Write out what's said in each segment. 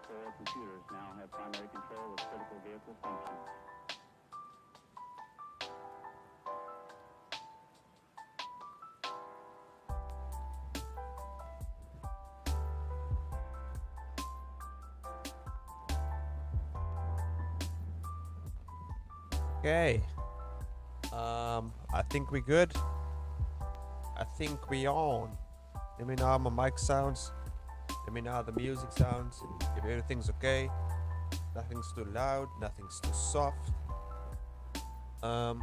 4 computers now have primary control of critical vehicle functions. Okay. I think we good. I think we on. Let me know how my mic sounds. Let me know how the music sounds. If everything's okay. Nothing's too loud. Nothing's too soft. I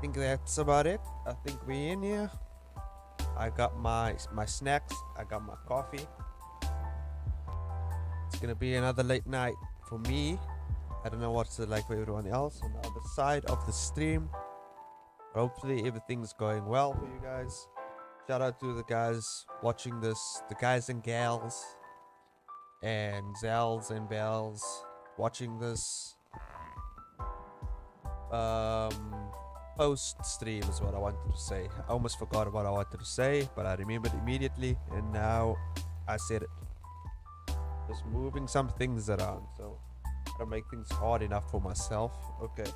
think that's about it. I think we in here. I got my snacks. I got my coffee. It's gonna be another late night for me. I don't know what's it like for everyone else on the other side of the stream. Hopefully everything's going well for you guys. Shout out to the guys watching this, the guys and gals, and Zels and Bells watching this. Post stream is what I wanted to say. I almost forgot what I wanted to say, but I remembered immediately, and now I said it. Just moving some things around, so I don't make things hard enough for myself. Okay.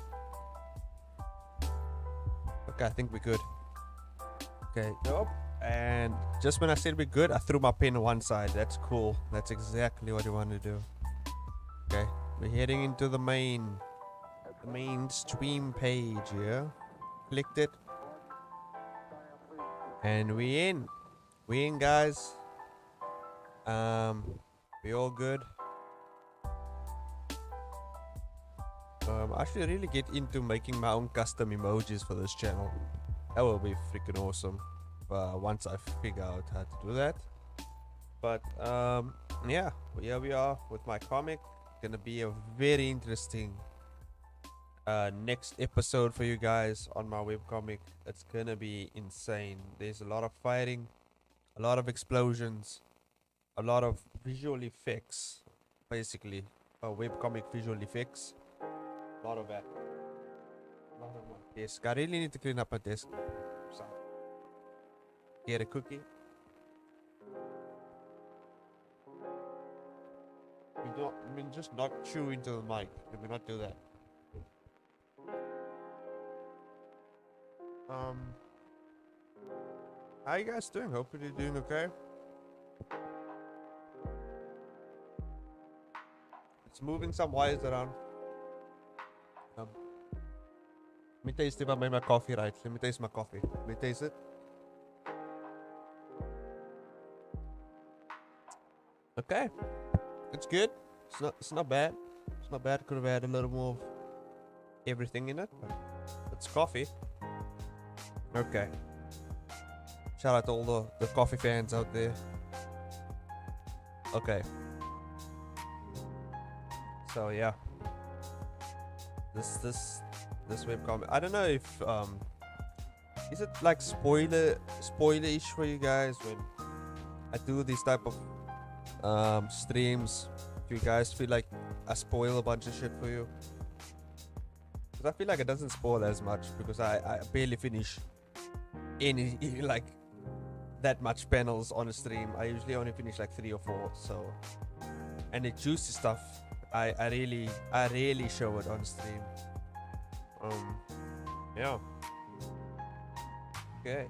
Okay, I think we're good. Okay, nope. And just when I said we're good, I threw my pen on one side. That's cool. That's exactly what you want to do. Okay, we're heading into the main stream page here. Clicked it. And we in. We in, guys. We all good. I should really get into making my own custom emojis for this channel. That will be freaking awesome. Once I figure out how to do that. But yeah, here we are with my comic. Gonna be a very interesting next episode for you guys on my webcomic. It's gonna be insane. There's a lot of fighting, a lot of explosions, a lot of visual effects, basically webcomic visual effects. A lot of that. A lot of my desk. I really need to clean up my desk. So, get a cookie. Just not chew into the mic. Let me not do that. How you guys doing? Hope you're doing okay. It's moving some wires around. Let me taste if I made my coffee right. Let me taste my coffee. Let me taste it. Okay. It's good. It's not bad. It's not bad. Could have had a little more of everything in it, but it's coffee. Okay. Shout out to all the coffee fans out there. Okay. So yeah. This webcomic. I don't know if is it like spoiler-ish for you guys when I do these type of streams? Do you guys feel like I spoil a bunch of shit for you? Because I feel like it doesn't spoil as much because I barely finish any like that much panels on a stream. I usually only finish like 3 or 4. So, and the juicy stuff I rarely show it on stream. Yeah. Okay.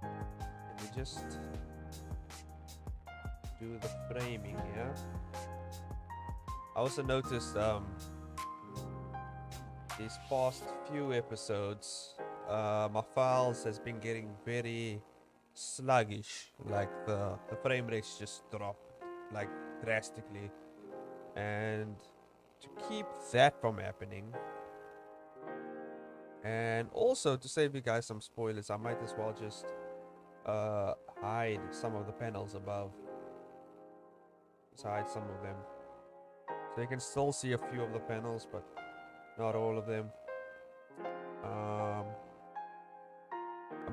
Let me just do the framing here. I also noticed these past few episodes my files has been getting very sluggish. Like the frame rates just drop like drastically, and to keep that from happening, and also to save you guys some spoilers, I might as well just hide some of the panels above. Just hide some of them, so you can still see a few of the panels, but not all of them.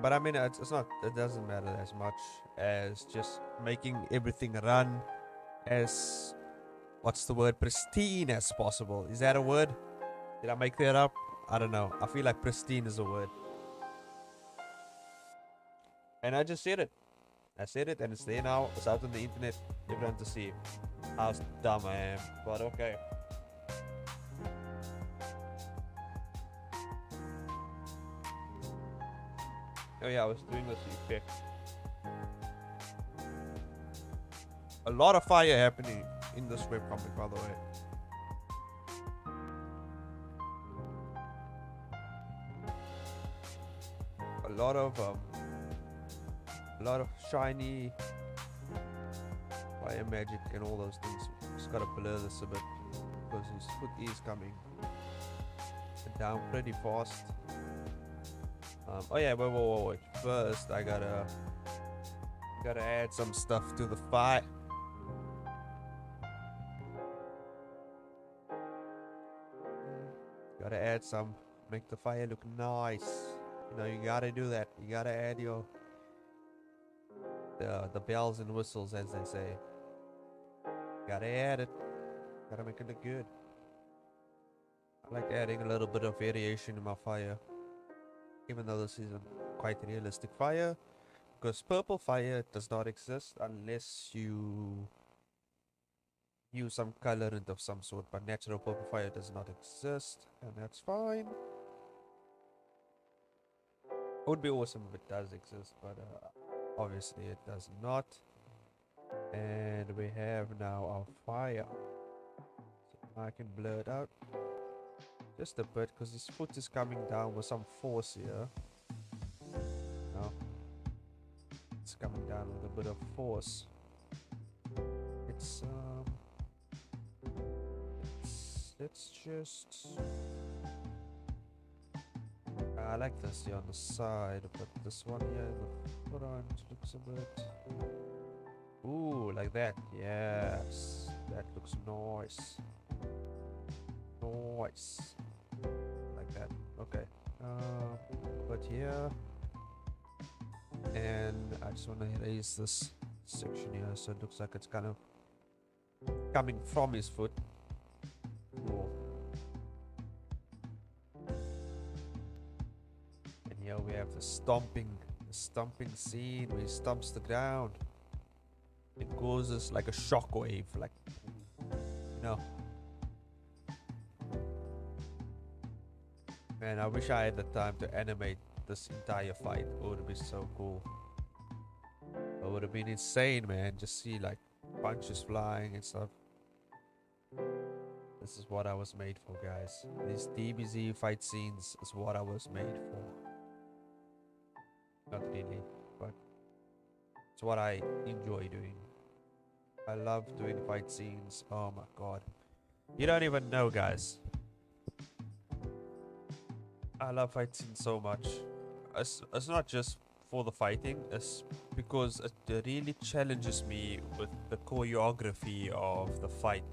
But I mean, it's not. It doesn't matter as much as just making everything run as, what's the word, pristine as possible. Is that a word? Did I make that up? I don't know. I feel like pristine is a word, and I just said it. I said it and it's there now. It's out on the internet. Everyone to see how dumb I am. But okay. Oh yeah, I was doing this effect. A lot of fire happening in this webcomic, by the way. A lot of shiny fire magic and all those things. Just gotta blur this a bit because his foot is coming down pretty fast. Oh yeah, wait. First, I gotta add some stuff to the fire. Gotta add some, make the fire look nice. You know, you gotta do that. You gotta add your the bells and whistles, as they say. Gotta add it. Gotta make it look good. I like adding a little bit of variation in my fire, even though this isn't quite realistic fire, because purple fire does not exist unless you use some colorant of some sort. But natural purple fire does not exist, and that's fine. It would be awesome if it does exist, but obviously it does not. And we have now our fire. So I can blur it out just a bit because his foot is coming down with some force here. No, it's coming down with a bit of force. It's just, I like this here on the side, but this one here in the front looks a bit, ooh, like that. Yes, that looks nice. Nice, like that. Okay, but here, and I just want to erase this section here so it looks like it's kind of coming from his foot. Cool. And here we have the stomping scene where he stomps the ground. It causes like a shockwave, like, you know. Man, I wish I had the time to animate this entire fight. It would be so cool. It would have been insane, man. Just see like punches flying and stuff. This is what I was made for, guys. These DBZ fight scenes is what I was made for. Not really, but it's what I enjoy doing. I love doing fight scenes. Oh my god. You don't even know, guys. I love fight scenes so much. It's not just for the fighting, it's because it really challenges me with the choreography of the fight.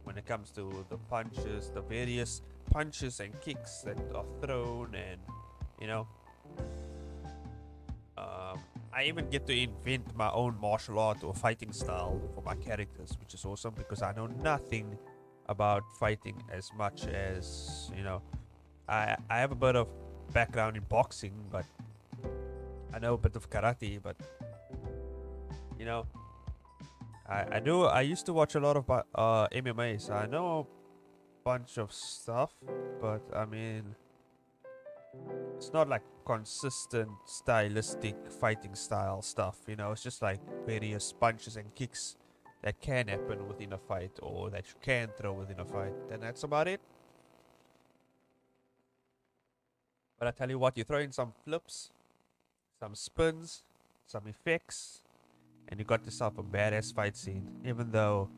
When it comes to the punches, the various punches and kicks that are thrown, and you know, I even get to invent my own martial art or fighting style for my characters, which is awesome because I know nothing about fighting as much as, you know, I have a bit of background in boxing, but I know a bit of karate, but you know, I used to watch a lot of MMA, so I know a bunch of stuff, but I mean, it's not like consistent stylistic fighting style stuff, you know. It's just like various punches and kicks that can happen within a fight, or that you can throw within a fight, and that's about it. But I tell you what, you throw in some flips, some spins, some effects, and you got yourself a badass fight scene. Even though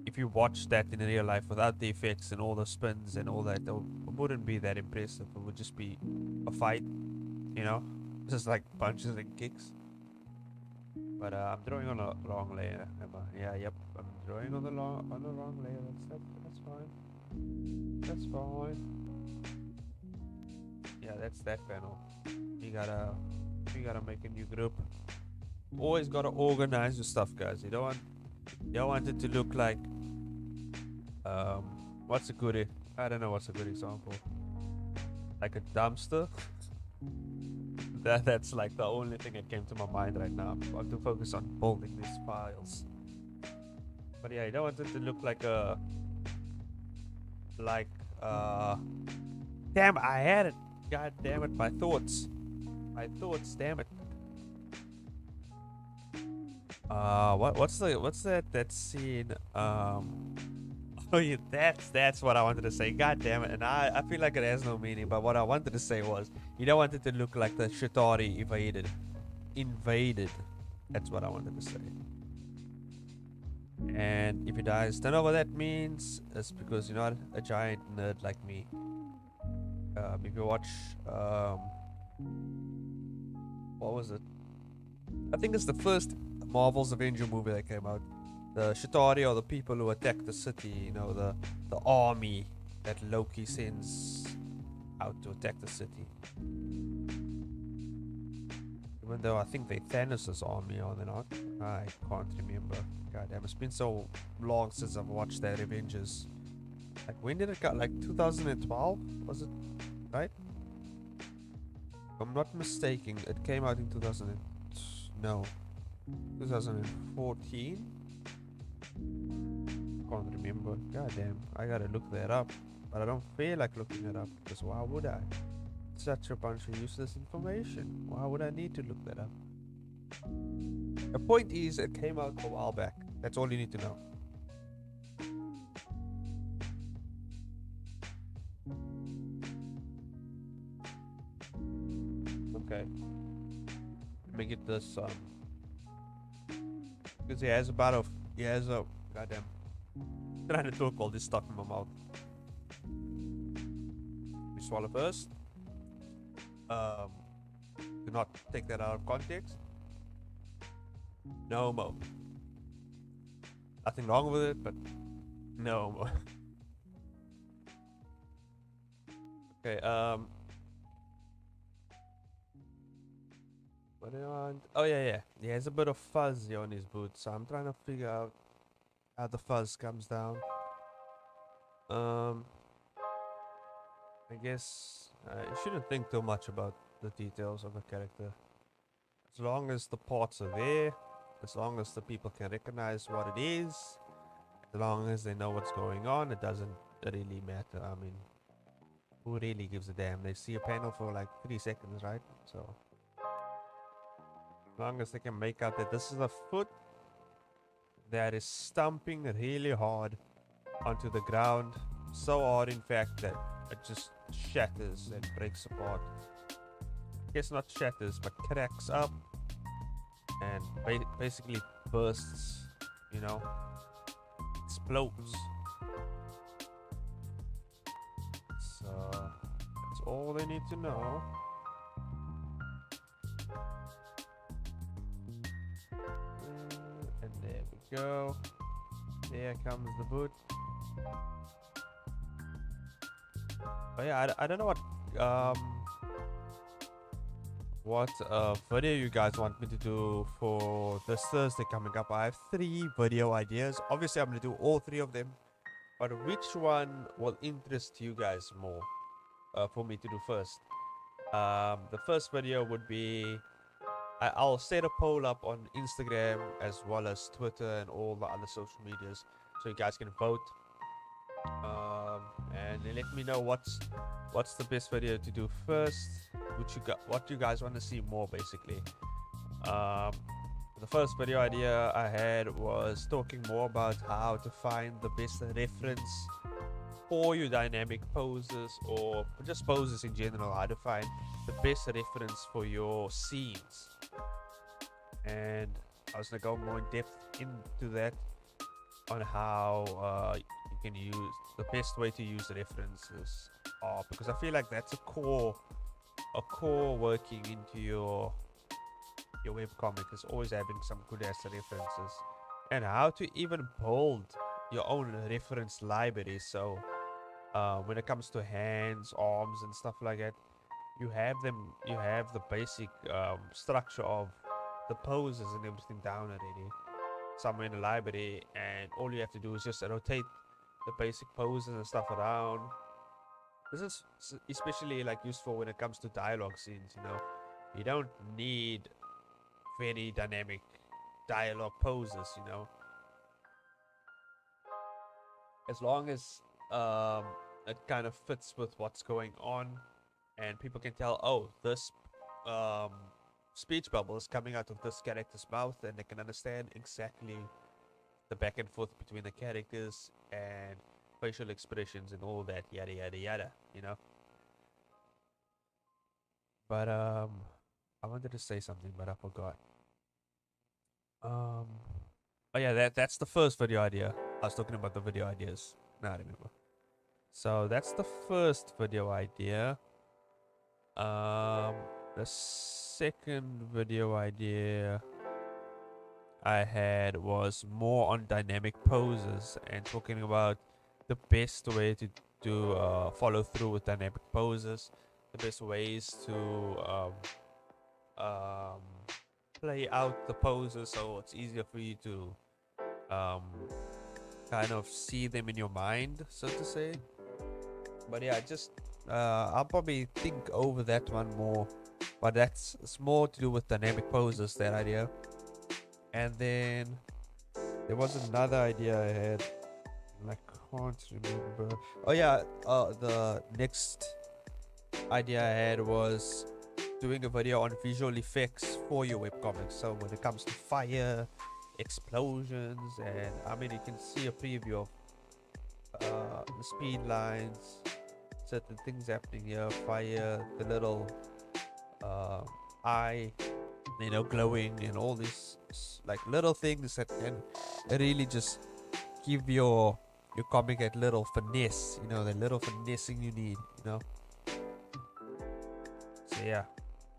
if you watch that in real life without the effects and all the spins and all that, it wouldn't be that impressive. It would just be a fight, you know, just like punches and kicks. But I'm drawing on a wrong layer. Yep, I'm drawing on the wrong layer. That's fine. That's fine. Yeah, that's that panel. You gotta make a new group. Always gotta organize your stuff, guys. You don't want it to look like what's a good, I don't know what's a good example. Like a dumpster. That's like the only thing that came to my mind right now. I want to focus on building these files. But yeah, I don't want it to look like a like damn, I had it. God damn it, my thoughts. My thoughts, damn it. What's that scene? Oh yeah, that's what I wanted to say. God damn it. And I feel like it has no meaning, but what I wanted to say was you don't want it to look like the Shitari invaded. That's what I wanted to say. And if you guys don't know what that means, it's because you're not a giant nerd like me. If you watch what was it? I think it's the first Marvel's Avenger movie that came out. The Chitauri, or the people who attack the city, you know, the army that Loki sends out to attack the city. Even though I think they Thanos' army, are they not? I can't remember. God damn, it's been so long since I've watched that Avengers. Like, when did it come? Like 2012? Was it? Right? If I'm not mistaken, it came out in 2014? Can't remember. God damn, I gotta look that up. But I don't feel like looking it up, because why would I? Such a bunch of useless information. Why would I need to look that up? The point is, it came out a while back. That's all you need to know. Okay. Let me get this, because he has goddamn, I'm trying to talk all this stuff in my mouth. We swallow first. Do not take that out of context. No more. Nothing wrong with it, but no more. Okay, what do I want? Oh yeah. He has a bit of fuzz here on his boots, so I'm trying to figure out how the fuzz comes down. I guess you shouldn't think too much about the details of a character. As long as the parts are there, as long as the people can recognize what it is, as long as they know what's going on, it doesn't really matter. I mean, who really gives a damn? They see a panel for like 3 seconds, right? So, as long as they can make out that this is a foot that is stomping really hard onto the ground. So hard, in fact, that it just shatters and breaks apart. I guess not shatters, but cracks up and basically bursts, you know, explodes. So that's all they need to know. And there we go. There comes the boot. Oh yeah, I don't know what video you guys want me to do for this Thursday coming up. I have 3 video ideas. Obviously, I'm gonna do all 3 of them, but which one will interest you guys more for me to do first? The first video would be I'll set a poll up on Instagram as well as Twitter and all the other social medias, so you guys can vote. And let me know what's the best video to do first, what you guys want to see more, basically. The first video idea I had was talking more about how to find the best reference for your dynamic poses, or just poses in general, how to find the best reference for your scenes. And I was gonna go more in depth into that, on how you can use the best way to use references, because I feel like that's a core working into your webcomic, is always having some good ass references, and how to even build your own reference library. So when it comes to hands, arms, and stuff like that, you have the basic structure of the poses and everything down already somewhere in the library, and all you have to do is just rotate the basic poses and stuff around. This is especially like useful when it comes to dialogue scenes, you know. You don't need very dynamic dialogue poses, you know. As long as it kind of fits with what's going on, and people can tell, oh, this um, speech bubble is coming out of this character's mouth, and they can understand exactly the back and forth between the characters and facial expressions and all that, yada yada yada, you know. But I wanted to say something, but I forgot. Oh yeah, that's the first video idea. I was talking about the video ideas. Now I remember. So that's the first video idea. The second video idea I had was more on dynamic poses and talking about the best way to do follow through with dynamic poses, the best ways to um, play out the poses so it's easier for you to kind of see them in your mind, so to say. But yeah, just I'll probably think over that one more, but it's more to do with dynamic poses, that idea. And then there was another idea I had, and I can't remember. Oh yeah, the next idea I had was doing a video on visual effects for your webcomics. So when it comes to fire, explosions, and I mean, you can see a preview of the speed lines, certain things happening here, fire, the little eye, you know, glowing, and all these like little things that can really just give your comic that little finesse, you know, the little finessing you need, you know. So yeah,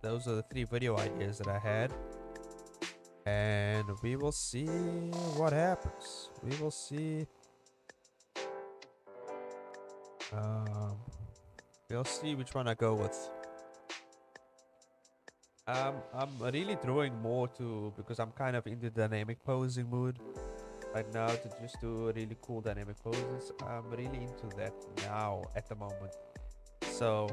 those are the 3 video ideas that I had, and we will see what happens. We will see. We'll see which one I go with. I'm really drawing more to, because I'm kind of in the dynamic posing mood right now, to just do really cool dynamic poses. I'm really into that now at the moment. So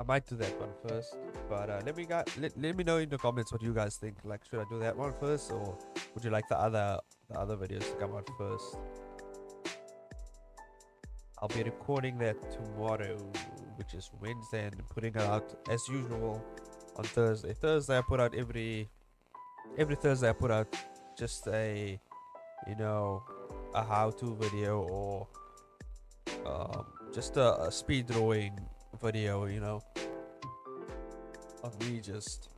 I might do that one first, but let me know in the comments what you guys think. Like, should I do that one first, or would you like the other videos to come out first? I'll be recording that tomorrow, which is Wednesday, and putting it out as usual on Thursday. I put out every Thursday. I put out just a, you know, a how-to video, or just a speed drawing video, you know, of me just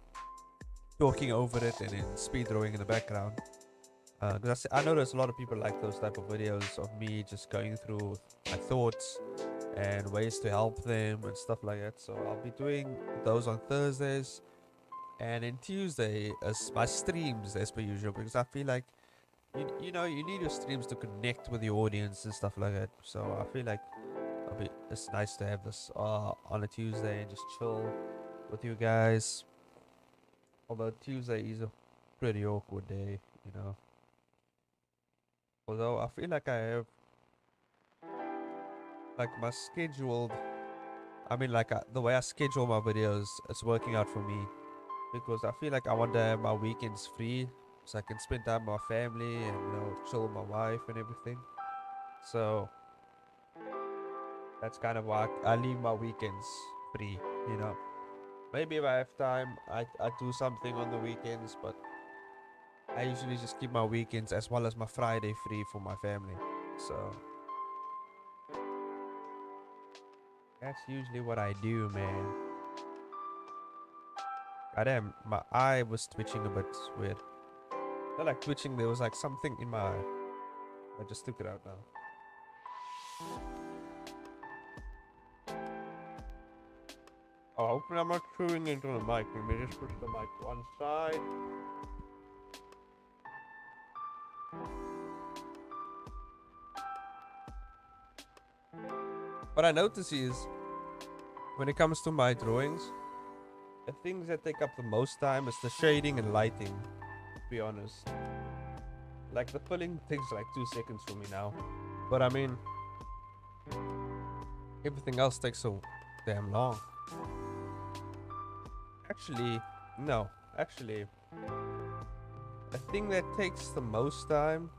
talking over it and then speed drawing in the background. Because I know there's a lot of people like those type of videos of me just going through my thoughts and ways to help them and stuff like that. So I'll be doing those on Thursdays, and then Tuesday is my streams as per usual, because I feel like you know, you need your streams to connect with the audience and stuff like that. So I feel like it's nice to have this on a Tuesday and just chill with you guys. Although Tuesday is a pretty awkward day, you know. Although I feel like I have like my scheduled, I mean, like the way I schedule my videos, it's working out for me, because I feel like I want to have my weekends free so I can spend time with my family and, you know, chill with my wife and everything. So that's kind of why I leave my weekends free, you know. Maybe if I have time, I do something on the weekends, but I usually just keep my weekends as well as my Friday free for my family. So that's usually what I do, man. Goddamn, my eye was twitching a bit weird. Not like twitching, there was like something in my eye. I just took it out now. Oh, hopefully I'm not chewing into the mic. Let me just push the mic to one side. What I notice is, when it comes to my drawings, the things that take up the most time is the shading and lighting, to be honest. Like, the filling takes like 2 seconds for me now. But I mean, everything else takes so damn long. Actually, no. Actually, the thing that takes the most time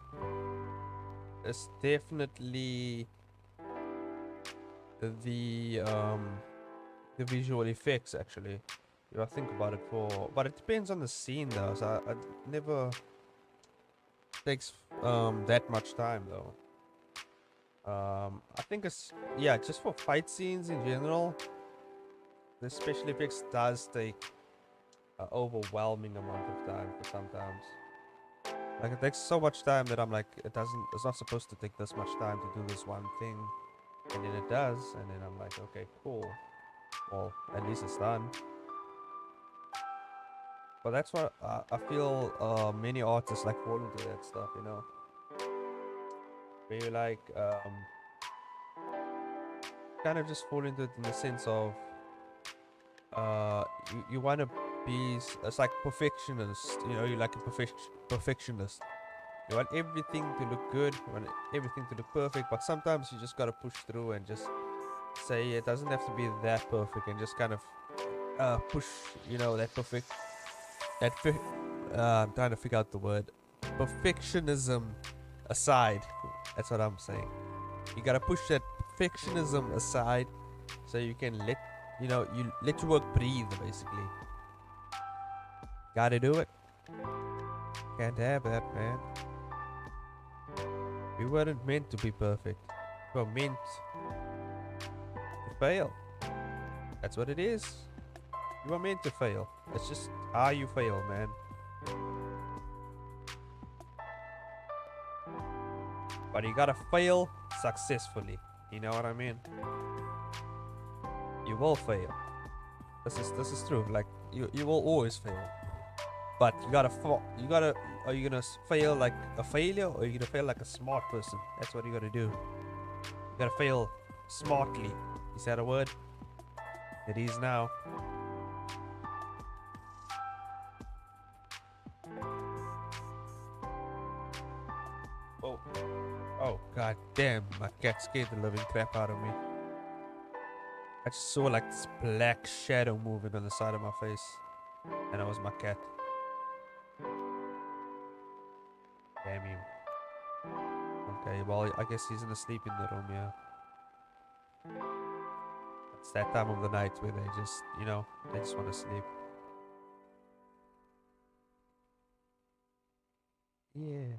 is definitely the the visual effects. Actually, if I think about it, but it depends on the scene though. So I never takes that much time though. I think it's, yeah, just for fight scenes in general, the special effects does take an overwhelming amount of time for sometimes. Like it takes so much time that I'm like, it's not supposed to take this much time to do this one thing, and then it does, and then I'm like, okay, cool. Well, at least it's done. But that's why I feel many artists like fall into that stuff, you know. Where you like kind of just fall into it in the sense of you want to be it's like perfectionist, you know. You like a perfectionist. You want everything to look good, you want everything to look perfect, but sometimes you just gotta push through and just say it doesn't have to be that perfect, and just kind of push, you know, that perfect that I'm trying to figure out the word perfectionism aside. That's what I'm saying. You gotta push that perfectionism aside so you can let, you know, you let your work breathe, basically. Gotta do it. Can't have that, man. We weren't meant to be perfect. We were meant to fail. That's what it is. You are meant to fail. It's just how you fail, man. But you gotta fail successfully. You know what I mean? You will fail. This is true. Like you will always fail. But you gotta are you gonna fail like a failure, or are you gonna fail like a smart person? That's what you gotta do. You gotta fail smartly. Is that a word? It is now. Oh. Oh, god damn. My cat scared the living crap out of me. I just saw like this black shadow moving on the side of my face. And it was my cat. Damn him. Okay, well, I guess he's gonna sleep in the room, yeah. It's that time of the night where they just, you know, they just want to sleep. Yeah.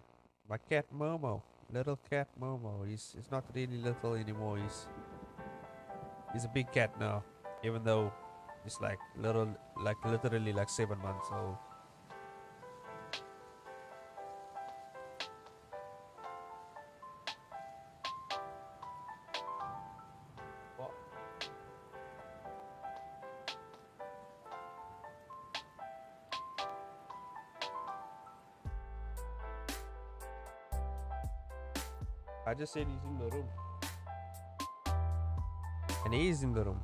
My cat Momo. Little cat Momo. He's not really little anymore. He's a big cat now. Even though he's like little, like literally like 7 months old. What? I just said he's in the room. And he is in the room.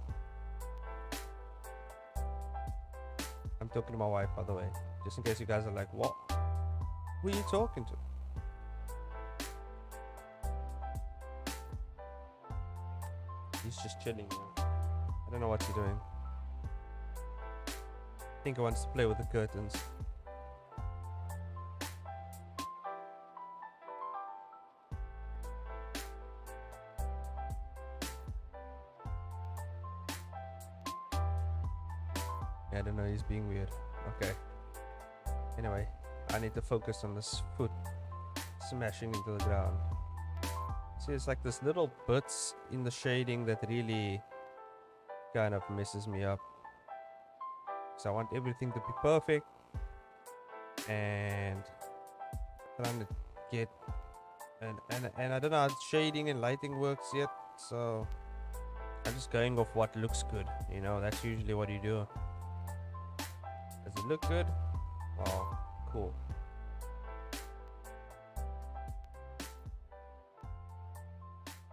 I'm talking to my wife, by the way. Just in case you guys are like, what? Who are you talking to? He's just chilling, yeah. I don't know what he's doing. I think he wants to play with the curtains. I don't know, he's being weird. Okay. Anyway, I need to focus on this foot smashing into the ground. See, it's like this little bits in the shading that really kind of messes me up. So I want everything to be perfect. And trying to get and I don't know how shading and lighting works yet. So I'm just going off what looks good. You know, that's usually what you do. Does it look good? Well, cool.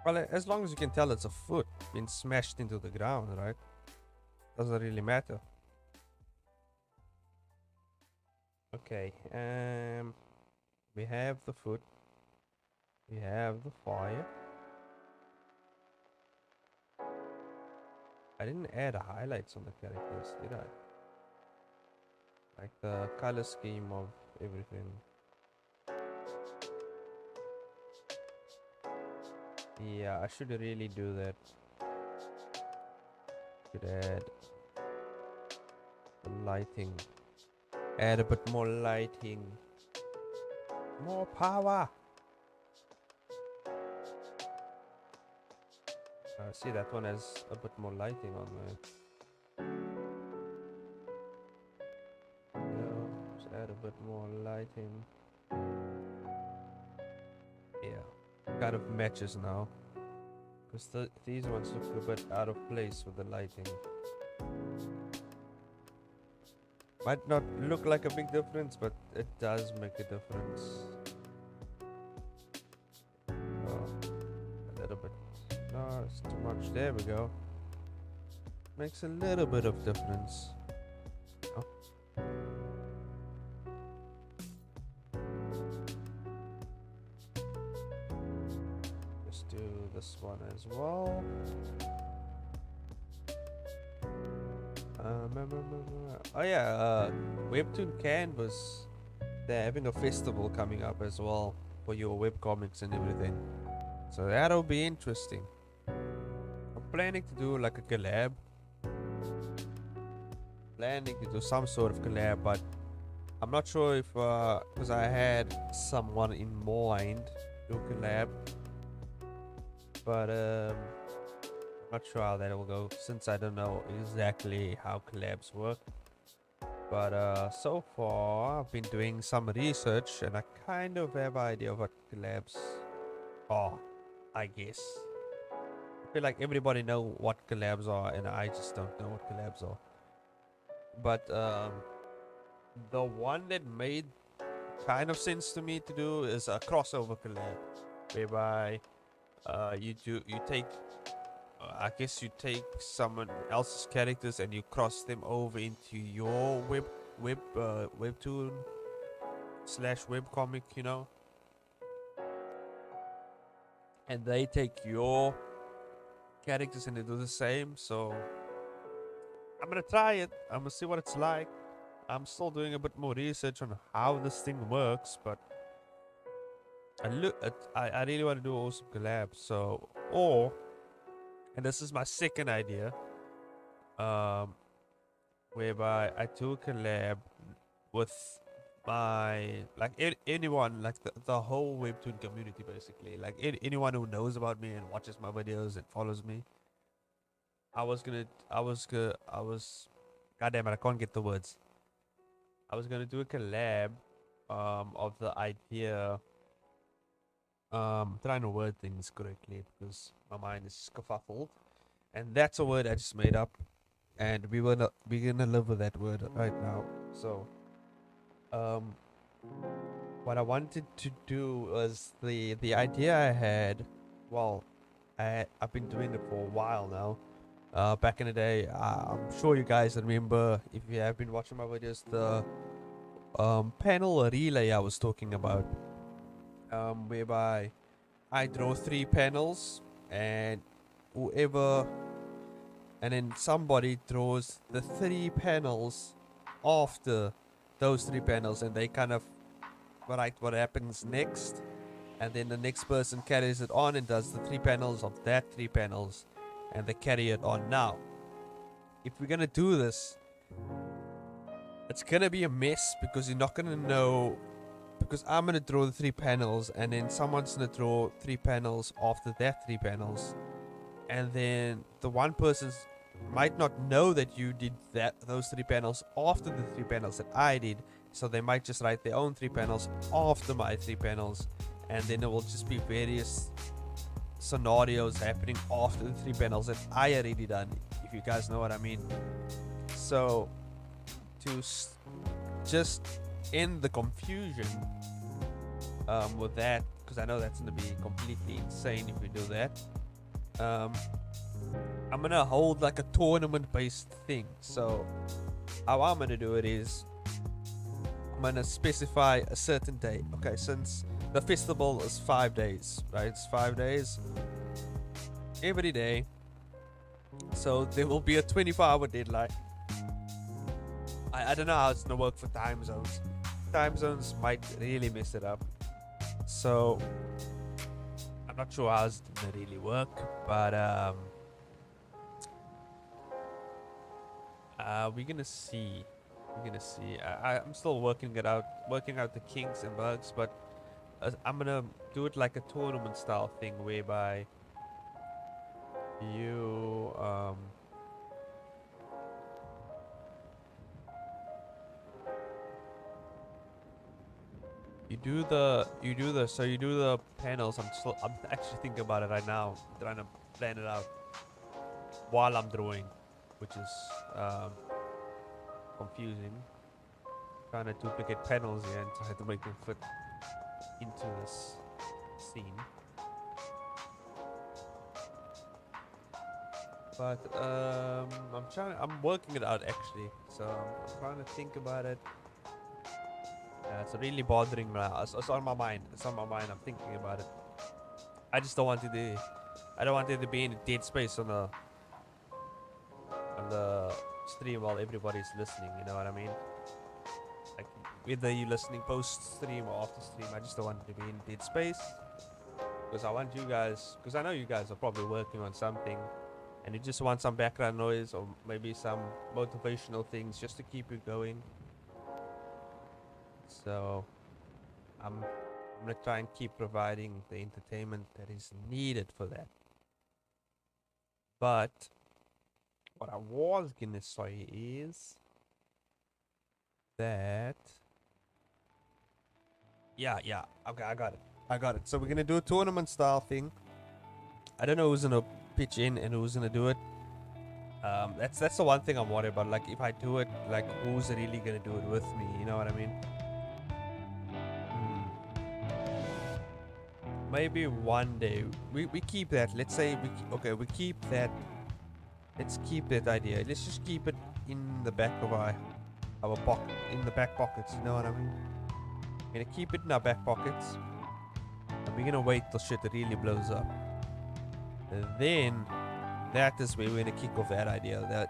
Well, as long as you can tell it's a foot being smashed into the ground, right? Doesn't really matter. Okay, we have the foot. We have the fire. I didn't add highlights on the characters, did I? like the color scheme of everything. Yeah, I should really do that. Should add the lighting. Add a bit more lighting. More power. See, that one has a bit more lighting on there. Yeah, just add a bit more lighting. Yeah, kind of matches now. Because these ones look a bit out of place with the lighting. Might not look like a big difference, but it does make a difference. A little bit. No, it's too much. There we go. Makes a little bit of difference. Oh. Just do this one as well. Oh yeah, Webtoon Canvas. They're having a festival coming up as well for your webcomics and everything. So that'll be interesting. I'm planning to do like a collab. Planning to do some sort of collab, but I'm not sure if because I had someone in mind to do a collab, but I'm not sure how that will go since I don't know exactly how collabs work. But so far I've been doing some research and I kind of have an idea of what collabs are, I guess. I feel like everybody know what collabs are and I just don't know what collabs are. But the one that made kind of sense to me to do is a crossover collab, whereby you take I guess you take someone else's characters and you cross them over into your webtoon / webcomic, you know, and they take your characters and they do the same. So I'm gonna try it. I'm gonna see what it's like. I'm still doing a bit more research on how this thing works, but I really want to do awesome collabs. So, and this is my second idea, whereby I do a collab with my, like, anyone, like the whole Webtoon community, basically, like anyone who knows about me and watches my videos and follows me. God damn it, I can't get the words. I was gonna do a collab, of the idea. Trying to word things correctly because my mind is skefuffled, and that's a word I just made up, and we're gonna live with that word right now. So, what I wanted to do was the idea I had. Well, I've been doing it for a while now. Back in the day, I'm sure you guys remember, if you have been watching my videos, the panel relay I was talking about, whereby I draw 3 panels and then somebody draws the 3 panels after those 3 panels, and they kind of write what happens next, and then the next person carries it on and does the 3 panels of that 3 panels, and they carry it on. Now, if we're gonna do this, it's gonna be a mess because you're not gonna know, because I'm gonna draw the 3 panels and then someone's gonna draw 3 panels after that 3 panels, and then the one person might not know that you did those 3 panels after the 3 panels that I did, so they might just write their own 3 panels after my 3 panels, and then it will just be various scenarios happening after the 3 panels that I already done, if you guys know what I mean. So to just end the confusion with that, because I know that's going to be completely insane if we do that, I'm going to hold like a tournament based thing. So how I'm going to do it is I'm going to specify a certain day. Okay, since the festival is 5 days, right? It's 5 days every day, so there will be a 24-hour deadline. I don't know how it's gonna work for time zones. Time zones might really mess it up. So I'm not sure how it's gonna really work, but we're gonna see. We're gonna see. I'm still working it out, working out the kinks and bugs, but I'm gonna do it like a tournament style thing, whereby you you do the panels. I'm actually thinking about it right now, trying to plan it out while I'm drawing, which is confusing. Trying to duplicate panels here and try to make them fit into this scene. But I'm working it out actually. So I'm trying to think about it. It's really bothering me now. It's on my mind. It's on my mind. I'm thinking about it. I just don't want it to. I don't want it to be in a dead space on the stream while everybody's listening. You know what I mean? Like whether you're listening post stream or after stream, I just don't want it to be in dead space. Because I want you guys. Because I know you guys are probably working on something, and you just want some background noise or maybe some motivational things just to keep you going. So I'm gonna try and keep providing the entertainment that is needed for that. But what I was gonna say is that yeah, okay, I got it. So we're gonna do a tournament style thing. I don't know who's gonna pitch in and who's gonna do it. That's the one thing I'm worried about. Like if I do it, like who's really gonna do it with me? You know what I mean? Maybe one day we keep that. Let's say we keep that. Let's keep that idea. Let's just keep it in the back of our pocket, in the back pockets. You know what I mean? We're gonna keep it in our back pockets, and we're gonna wait till shit really blows up. And then that is where we're gonna kick off that idea. That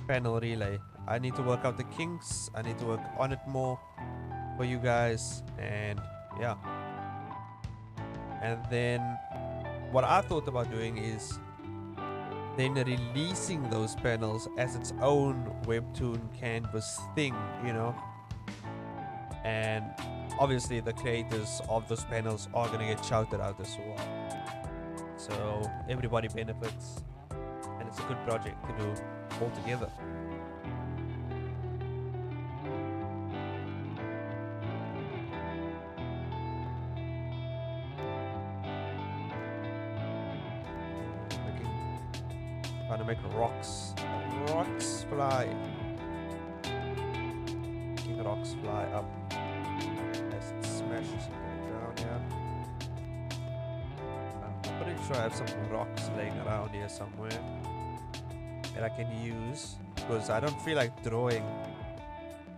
panel relay. I need to work out the kinks. I need to work on it more for you guys, and yeah. And then what I thought about doing is then releasing those panels as its own webtoon canvas thing, you know. And obviously the creators of those panels are gonna get shouted out as well. So everybody benefits, and it's a good project to do all together. Trying to make rocks fly. Making rocks fly up as it smashes into the ground here. I'm pretty sure I have some rocks laying around here somewhere that I can use, because I don't feel like drawing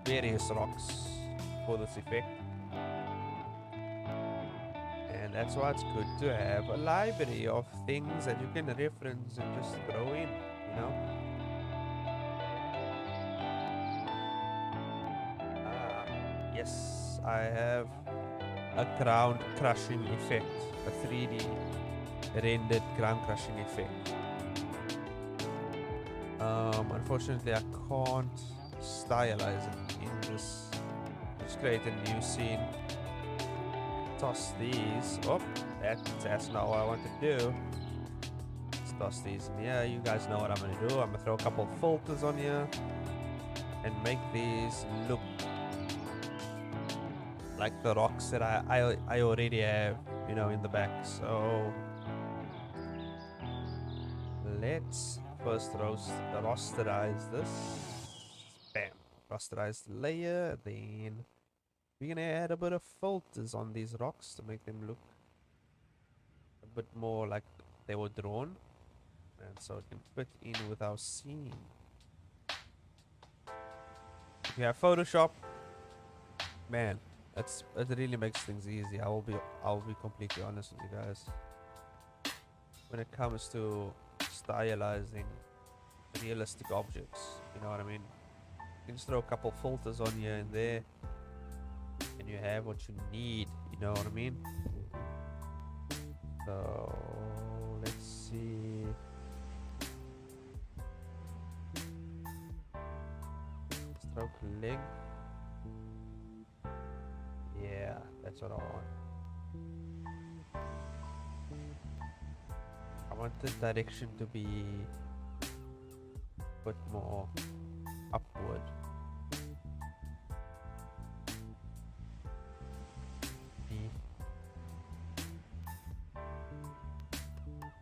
various rocks for this effect. And that's why it's good to have a library of things that you can reference and just throw in, you know. Yes, I have a ground crushing effect, a 3D rendered ground crushing effect. Unfortunately I can't stylize it in this. Just create a new scene. Toss these. Oh, that's not what I want to do. Let's toss these in here. You guys know what I'm gonna do. I'm gonna throw a couple filters on here and make these look like the rocks that I already have, you know, in the back. So let's first rasterize this. Bam. Rasterize the layer, then we're gonna add a bit of filters on these rocks to make them look a bit more like they were drawn, and so it can fit in with our scene. If you have Photoshop, man, it really makes things easy. I'll be completely honest with you guys. When it comes to stylizing realistic objects, you know what I mean? You can just throw a couple filters on here and there, and you have what you need. You know what I mean? So let's see. Stroke length. Yeah, that's what I want. I want the direction to be a bit more upward.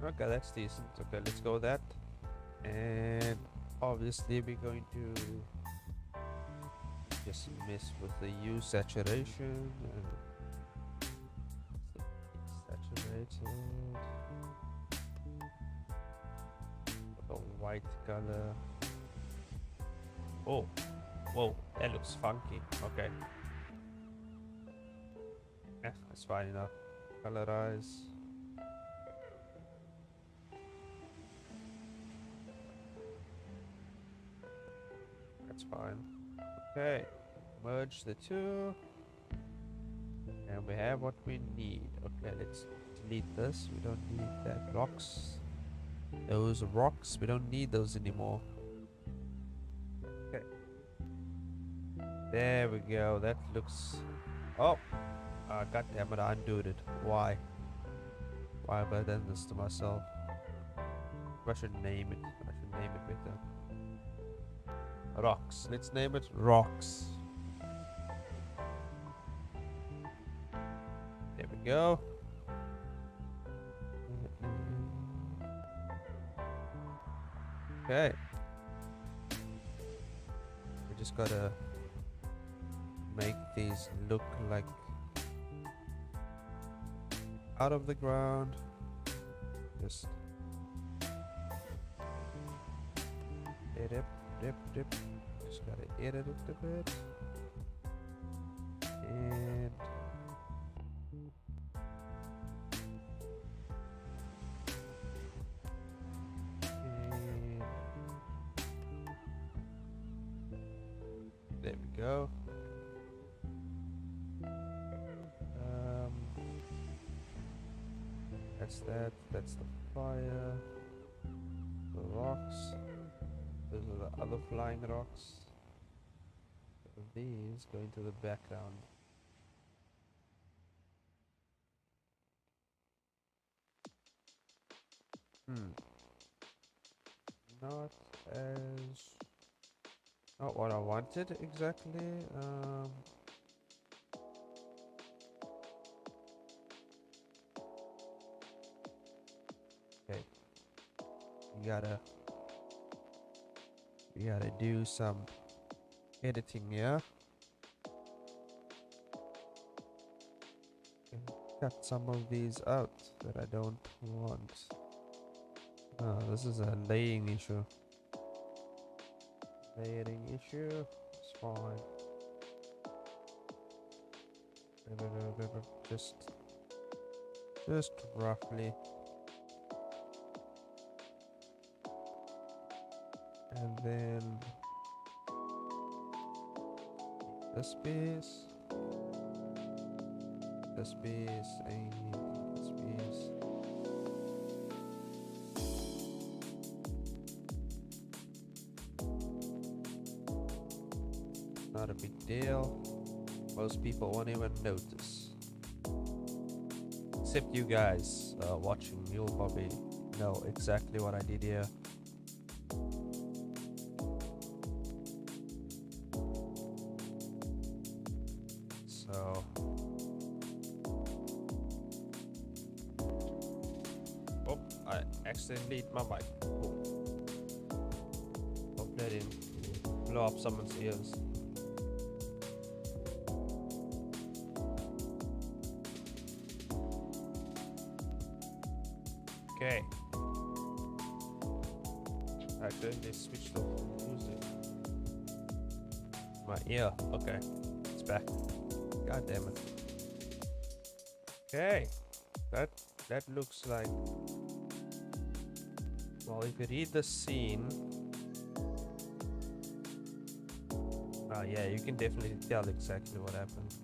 Okay, that's decent. Okay, let's go with that. And obviously we're going to just mess with the hue saturation and saturated with a white color. Oh, whoa, that looks funky. Okay, yeah, that's fine enough. Colorize. That's fine. Okay, merge the two, and we have what we need. Okay, let's delete this. We don't need that rocks. Those rocks, we don't need those anymore. Okay, there we go. That looks. Oh, god damn it! I undid it. Why? Why have I done this to myself? I should name it. I should name it better. Rocks. Let's name it Rocks. There we go. Okay. We just gotta make these look like out of the ground. Just dip. Just gotta edit it a bit. And there we go. That's that. That's the fire. The rocks. Those are the other flying rocks. These go into the background. Not as not what I wanted exactly. Okay. We gotta do some editing here. Cut some of these out that I don't want. This is a layering issue. It's fine. Just roughly. And then this piece, and this piece. Not a big deal. Most people won't even notice. Except you guys watching, you'll probably know exactly what I did here. So oh, I accidentally hit my mic. Hope that didn't blow up someone's ears. Okay. Accidentally switched off music. My ear. Okay. It's back. God damn it. Okay. That looks like, well, if you read the scene, Yeah, you can definitely tell exactly what happened.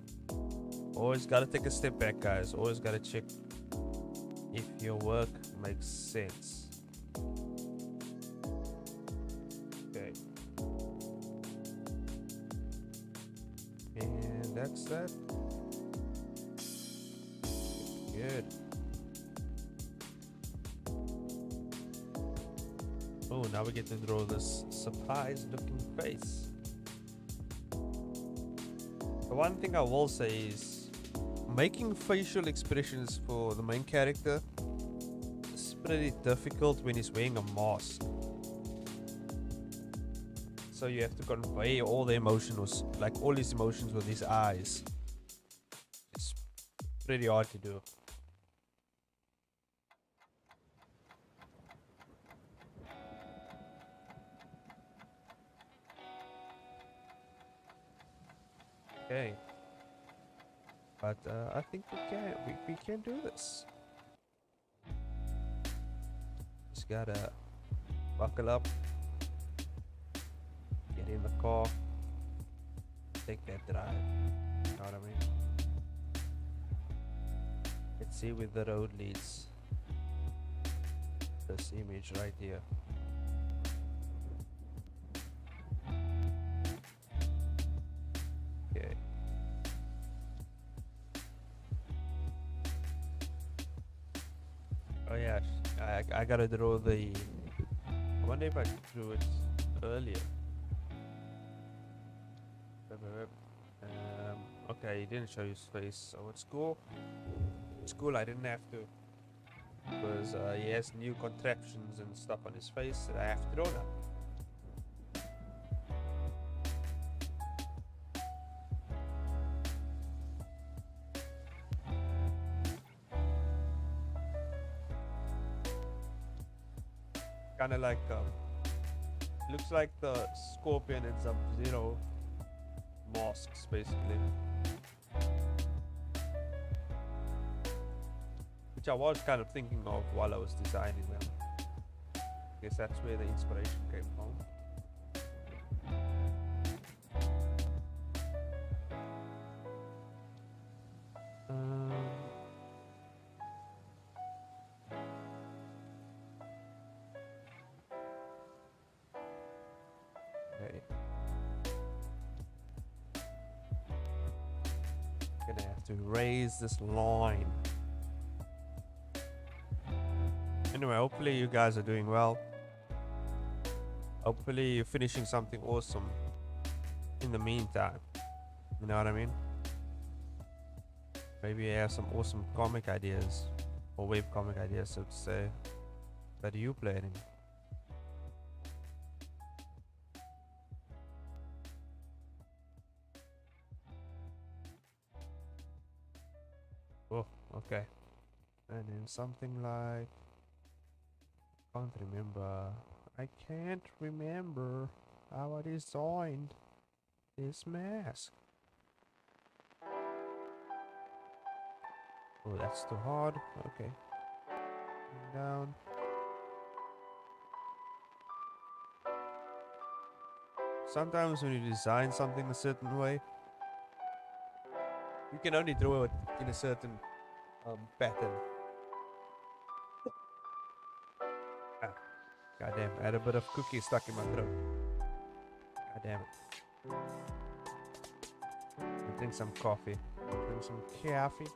Always gotta take a step back, guys. Always gotta check if your work makes sense. Okay. And that's that. Good. Oh, now we get to draw this surprised looking face. The one thing I will say is making facial expressions for the main character is pretty difficult when he's wearing a mask. So you have to convey all the emotions, like all his emotions with his eyes. It's pretty hard to do. Okay. But I think we can do this. Just gotta buckle up, get in the car, take that drive. You know what I mean? Let's see where the road leads. This image right here. Okay. Oh yeah, I gotta draw the. I wonder if I drew it earlier. Okay, he didn't show his face, so it's cool. It's cool. I didn't have to, because he has new contraptions and stuff on his face that I have to draw now. Kind of like looks like the Scorpion and Sub-Zero masks basically, which I was kind of thinking of while I was designing them. I guess that's where the inspiration came from. Okay. Gonna have to raise this line. Anyway, hopefully you guys are doing well. Hopefully you're finishing something awesome in the meantime. You know what I mean? Maybe you have some awesome comic ideas or webcomic ideas, so to say, that you planning. Oh, okay. And then something like, can't remember. I can't remember how I designed this mask. Oh, that's too hard. Okay. Down. Sometimes when you design something a certain way, you can only draw it in a certain pattern. God damn, I had a bit of cookie stuck in my throat. God damn it. I'll drink some coffee. Drink some coffee.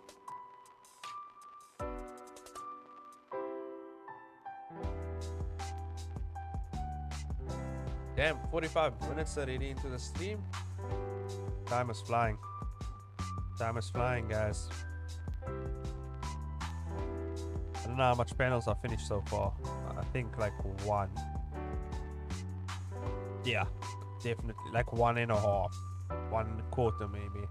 Damn, 45 minutes already into the stream. Time is flying. Time is flying, guys. I don't know how much panels I've finished so far. I think like one. Yeah, definitely like 1.5. 1/4 maybe.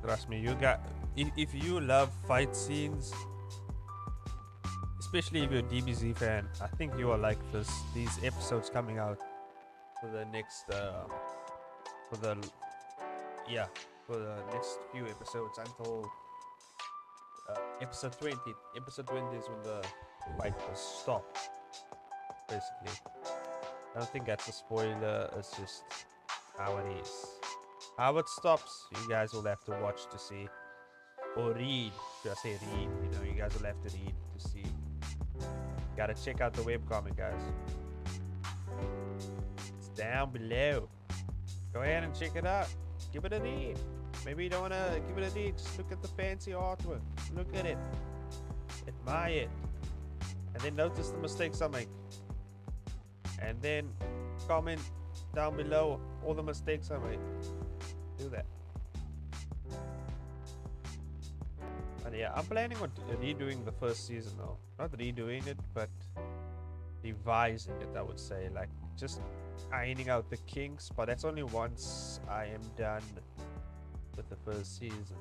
Trust me, you got. If you love fight scenes, especially if you're a DBZ fan, I think you are like this. These episodes coming out for the next, for the next few episodes until episode 20. Episode 20 is when the fight will stop. basically. I don't think that's a spoiler. It's just how it is. How it stops, you guys will have to watch to see. Or read. Should I say read? You know, you guys will have to read to see. Gotta check out the webcomic, guys. It's down below. Go ahead and check it out. Give it a read. Maybe you don't want to give it a read. Just look at the fancy artwork. Look at it. Admire it. And then notice the mistakes I make. And then comment down below all the mistakes I made. Do that. And yeah, I'm planning on redoing the first season though. Not redoing it, but revising it, I would say. Like, just ironing out the kinks. But that's only once I am done with the first season.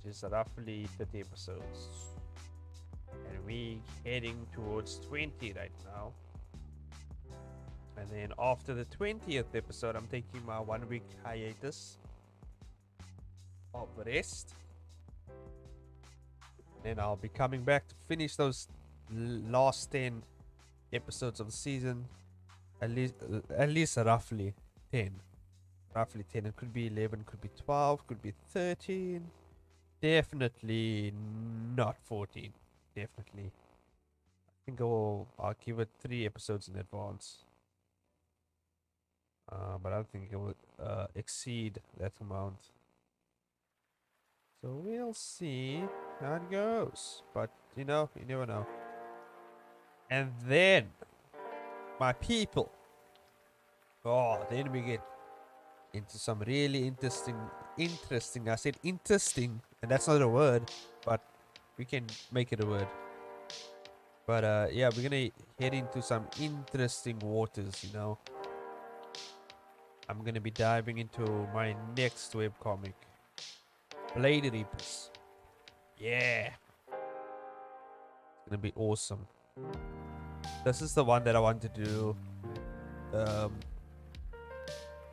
Which is roughly 30 episodes. And we heading towards 20 right now. And then after the 20th episode, I'm taking my 1 week hiatus of rest. Then I'll be coming back to finish those last 10 episodes of the season. At least roughly 10. Roughly 10. It could be 11, could be 12, could be 13. Definitely not 14. Definitely. I think I'll give it 3 episodes in advance. But I don't think it will exceed that amount. So we'll see how it goes. But, you know, you never know. And then, my people. Oh, then we get into some really interesting. I said interesting, and that's not a word, but we can make it a word. But yeah, we're gonna head into some interesting waters, you know. I'm gonna be diving into my next webcomic, Blade Reapers. Yeah, it's gonna be awesome. This is the one that I want to do.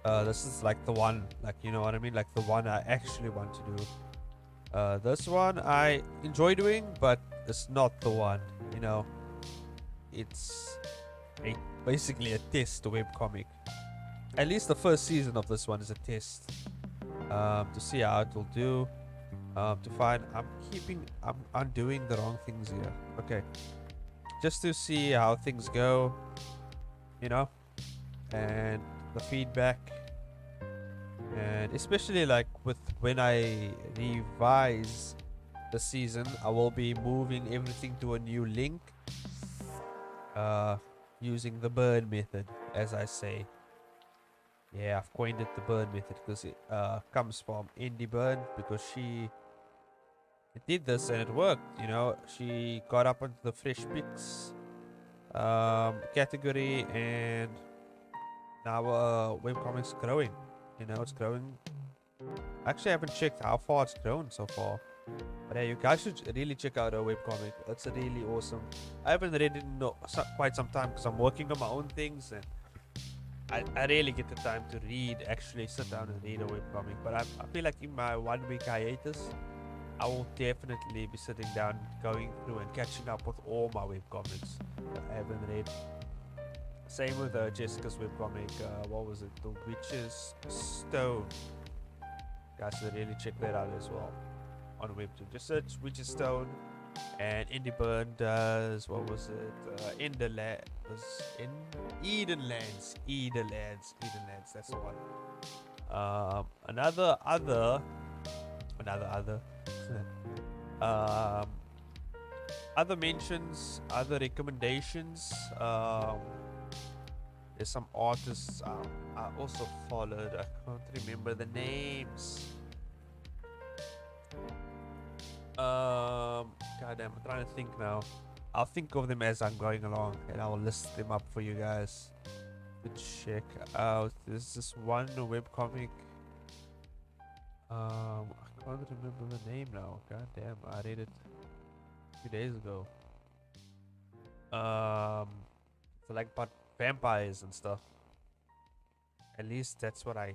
This is like the one, like, you know what I mean, like the one I actually want to do. This one I enjoy doing, but it's not the one, you know. It's basically a test webcomic. At least the first season of this one is a test, to see how it will do, to find I'm doing the wrong things here. Okay, just to see how things go, you know, and the feedback, and especially like with when I revise the season, I will be moving everything to a new link, using the burn method, as I say. Yeah, I've coined it the burn method because it comes from Indie Burn, because she did this and it worked, you know. She got up into the fresh picks category, and now webcomics growing, you know, it's growing. Actually, I haven't checked how far it's grown so far, but yeah, you guys should really check out her webcomic. It's really awesome. I haven't read it in quite some time because I'm working on my own things, and I rarely get the time to read, actually sit down and read a webcomic. But I feel like in my 1 week hiatus, I will definitely be sitting down, going through and catching up with all my webcomics that I haven't read. Same with Jessica's webcomic, what was it? The Witch's Stone. Guys should really check that out as well on Webtoon. Just search Witch's Stone, and Indie Burn does, what was it? Edenlands, that's the one. Other mentions, other recommendations. There's some artists I also followed. I can't remember the names. Goddamn, I'm trying to think now. I'll think of them as I'm going along, and I'll list them up for you guys to check out. There's this one webcomic. I can't remember the name now. God damn, I read it a few days ago. It's like about vampires and stuff. At least that's what I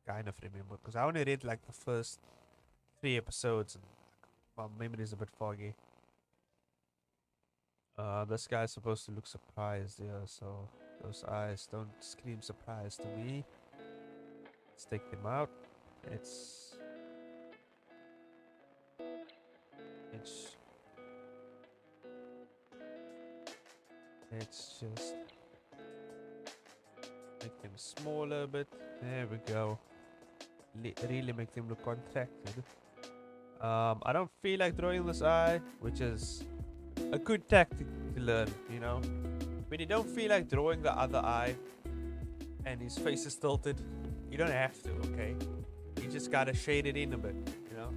kind of remember, because I only read like the first 3 episodes, and my memory is a bit foggy. This guy's supposed to look surprised, yeah, so those eyes don't scream surprise to me. Let's take them out. It's it's it's just make them smaller a bit. There we go. Really make them look contracted. I don't feel like drawing this eye, which is a good tactic to learn, you know. When you don't feel like drawing the other eye and his face is tilted, you don't have to, okay? You just gotta shade it in a bit, you know.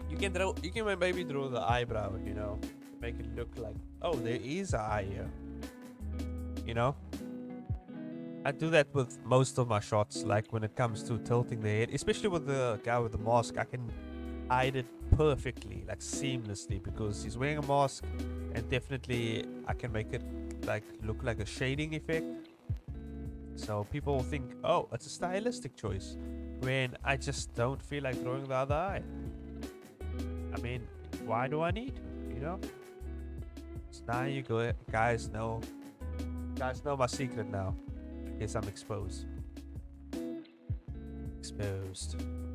You can maybe draw the eyebrow, you know, make it look like, oh, there is an eye here, you know. I do that with most of my shots, like when it comes to tilting the head, especially with the guy with the mask. I can hide it perfectly, like seamlessly, because he's wearing a mask, and definitely I can make it like look like a shading effect. So people will think, oh, it's a stylistic choice, when I just don't feel like drawing the other eye. I mean, why do I need to, you know? So now you go, guys know my secret now. Guess I'm exposed.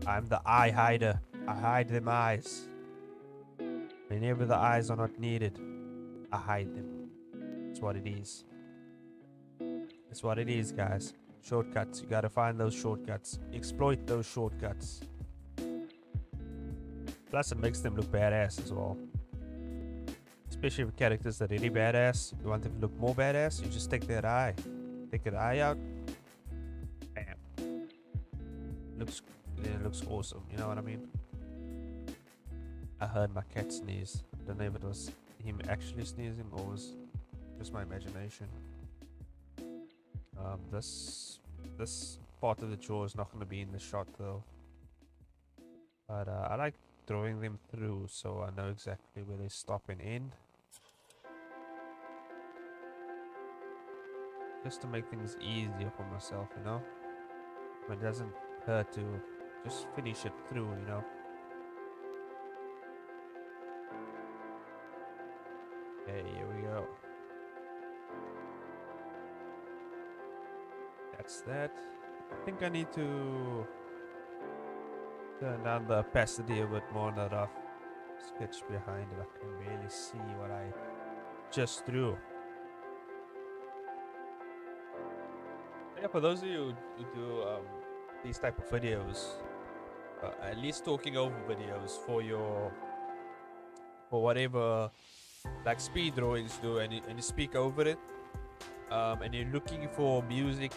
I'm the eye hider. I hide them eyes. Whenever the eyes are not needed, I hide them. That's what it is. That's what it is, guys. Shortcuts. You gotta find those shortcuts. Exploit those shortcuts. Plus, it makes them look badass as well. Especially with characters that are really badass. You want them to look more badass, you just take their eye. Take an eye out. Bam. It looks awesome. You know what I mean? I heard my cat sneeze. I don't know if it was him actually sneezing or was just my imagination. This part of the jaw is not going to be in the shot though. But I like drawing them through so I know exactly where they stop and end. Just to make things easier for myself, you know? It doesn't hurt to just finish it through, you know? Okay, here we go. That's that. I think I need to turn down the opacity a bit more on the rough sketch behind it. I can barely see what I just drew. Yeah, for those of you who do these type of videos, at least talking over videos for whatever like speed drawings do, and you speak over it, and you're looking for music,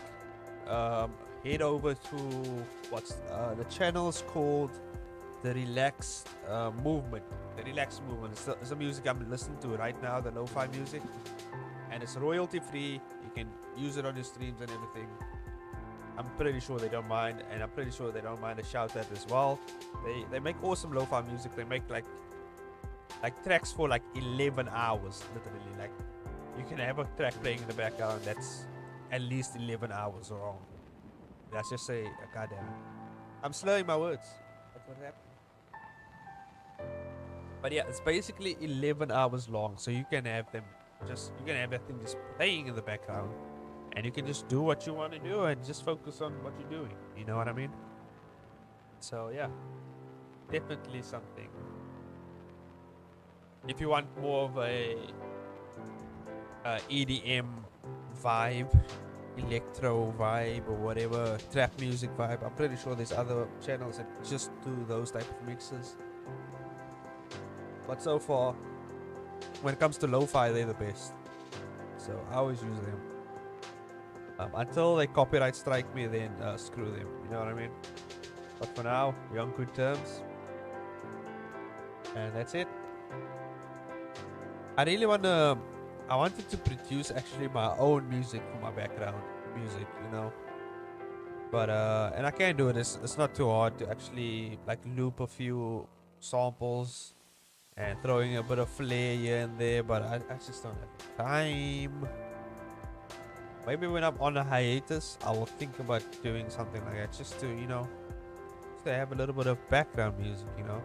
head over to what's the channel's called the Relaxed Movement. The Relaxed Movement. It's the music I'm listening to right now, the lo-fi music, and it's royalty free. You can use it on your streams and everything. I'm pretty sure they don't mind, and I'm pretty sure they don't mind a shout out as well. They make awesome lo-fi music. They make like tracks for like 11 hours, literally. Like you can have a track playing in the background that's at least 11 hours long. Let's just say, goddamn, I'm slurring my words. That's what happened. But yeah, it's basically 11 hours long, so you can have them you can have that thing just playing in the background, and you can just do what you want to do and just focus on what you're doing. You know what I mean? So yeah, definitely something. If you want more of a EDM vibe, electro vibe, or whatever, trap music vibe, I'm pretty sure there's other channels that just do those type of mixes. But so far, when it comes to lo-fi, they're the best. So I always use them. Until they copyright strike me, then screw them. You know what I mean? But for now, we're on good terms. And that's it. I wanted to produce actually my own music for my background music, you know. But and I can do it. It's not too hard to actually like loop a few samples and throwing a bit of flair here and there, but I just don't have time. Maybe when I'm on a hiatus, I will think about doing something like that, just to, you know, just to have a little bit of background music, you know.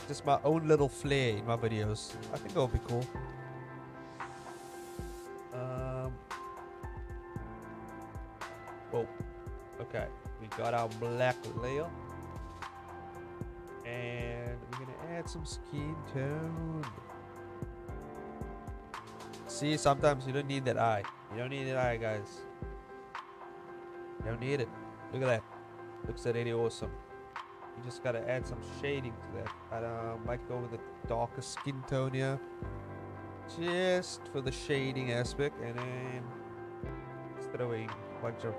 Just my own little flair in my videos. I think that'll be cool. Whoa. Okay, we got our black layer. And we're gonna add some skin tone. See, sometimes you don't need that eye. You don't need that eye, guys. You don't need it. Look at that. Looks really awesome. You just gotta add some shading to that. I might go with a darker skin tone here, just for the shading aspect, and then just throw a bunch of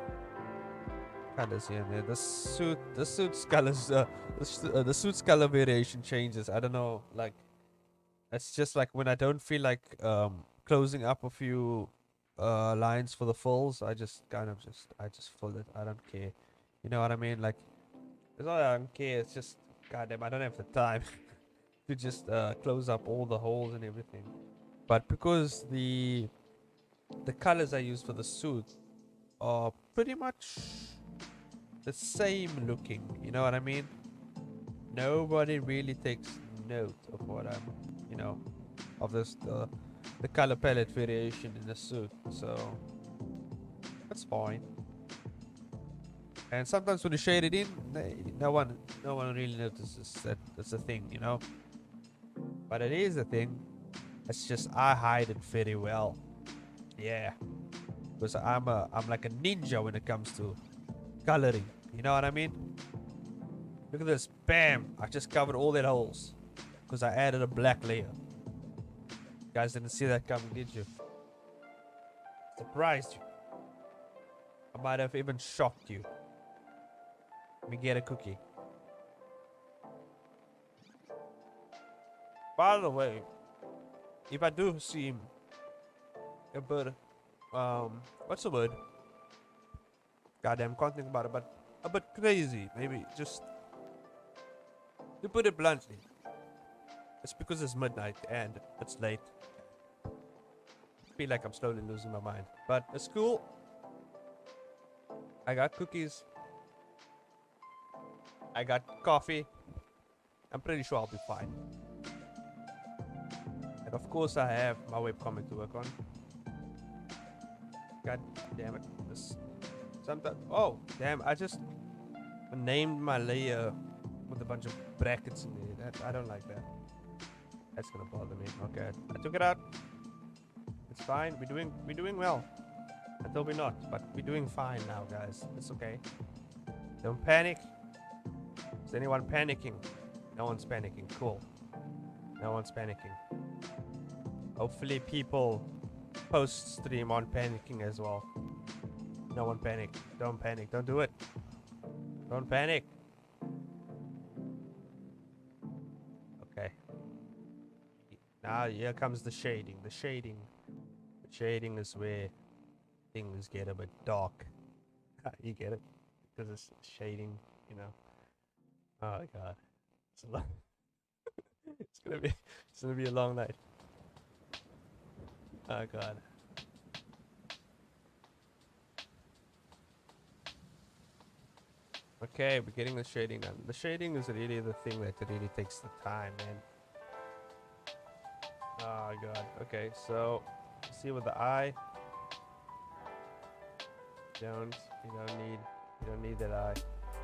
colors here and there. The suit's colors, the suit's color variation changes. I don't know, like it's just like when I don't feel like closing up a few lines for the fills, I just fill it. I don't care. You know what I mean? Like, it's not that I don't care. It's just, goddamn, I don't have the time to just close up all the holes and everything. But because the colors I use for the suit are pretty much the same looking, you know what I mean? Nobody really takes note of what I'm, you know, of this the color palette variation in the suit, so that's fine. And sometimes when you shade it in, no one really notices that it's a thing, you know. But it is a thing. It's just I hide it very well. Yeah, because I'm like a ninja when it comes to coloring. You know what I mean? Look at this, bam! I just covered all that holes because I added a black layer. You guys didn't see that coming, did you? Surprised you. I might have even shocked you. Let me get a cookie. By the way, if I do seem a bit, what's the word? Goddamn, can't think about it, but a bit crazy, maybe, just to put it bluntly. It's because it's midnight and it's late. I feel like I'm slowly losing my mind, but it's cool. I got cookies. I got coffee. I'm pretty sure I'll be fine. And of course I have my webcomic to work on. God damn it. This sometimes, oh damn, I just named my layer with a bunch of brackets in there. I don't like that. That's gonna bother me. Okay. I took it out. It's fine. We're doing well. Until we're not, but we're doing fine now, guys. It's okay. Don't panic. Is anyone panicking? No one's panicking. Cool. No one's panicking. Hopefully people post-stream aren't panicking as well. No one panic. Don't panic. Don't do it. Don't panic. Okay. Now here comes the shading. The shading is where things get a bit dark. You get it? Because it's shading, you know. Oh god. It's a long it's gonna be a long night. Oh god. Okay, we're getting the shading done. The shading is really the thing that really takes the time, man. Oh god. Okay, so see with the eye. You don't need that eye.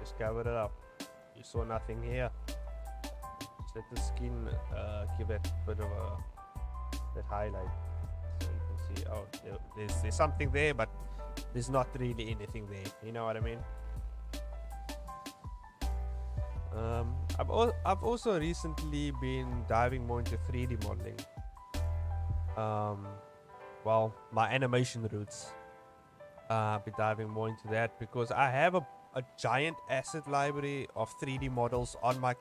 Just cover it up. You saw nothing here. Just let the skin give it a bit of that highlight. So you can see, oh, there's something there, but there's not really anything there. You know what I mean? I've also recently been diving more into 3D modeling. Well, my animation roots. I've been diving more into that because I have a giant asset library of 3D models on my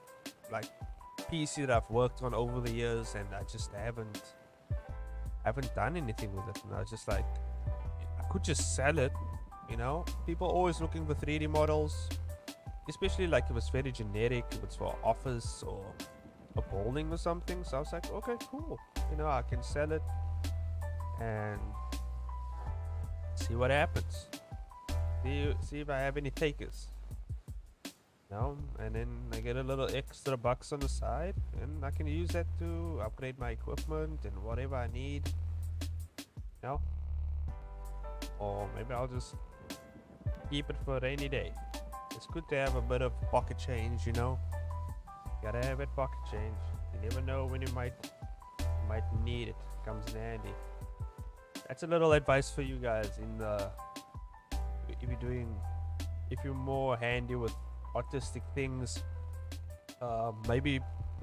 PC that I've worked on over the years, and I just haven't done anything with it. And I was just like, I could just sell it, you know. People are always looking for 3D models, especially like if it's very generic, if it's for office or a bowling or something. So I was like, okay, cool, you know, I can sell it and see what happens. See if I have any takers. know, and then I get a little extra bucks on the side, and I can use that to upgrade my equipment and whatever I need, you know. Or maybe I'll just keep it for a rainy day. It's good to have a bit of pocket change, you know. Gotta have it pocket change. You never know when you might need it. Comes in handy. That's a little advice for you guys in the if you're more handy with artistic things, maybe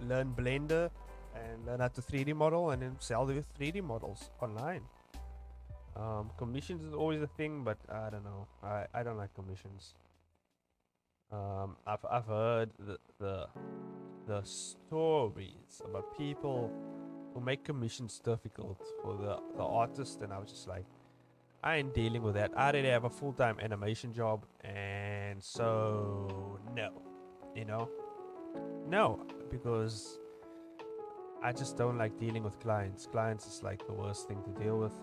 learn Blender and learn how to 3D model and then sell the 3D models online. Commissions is always a thing, but I don't know. I don't like commissions. I've heard the stories about people who make commissions difficult for the artist, and I was just like, I ain't dealing with that. I already have a full-time animation job, and so no, you know, no, because I just don't like dealing with clients. Clients is like the worst thing to deal with,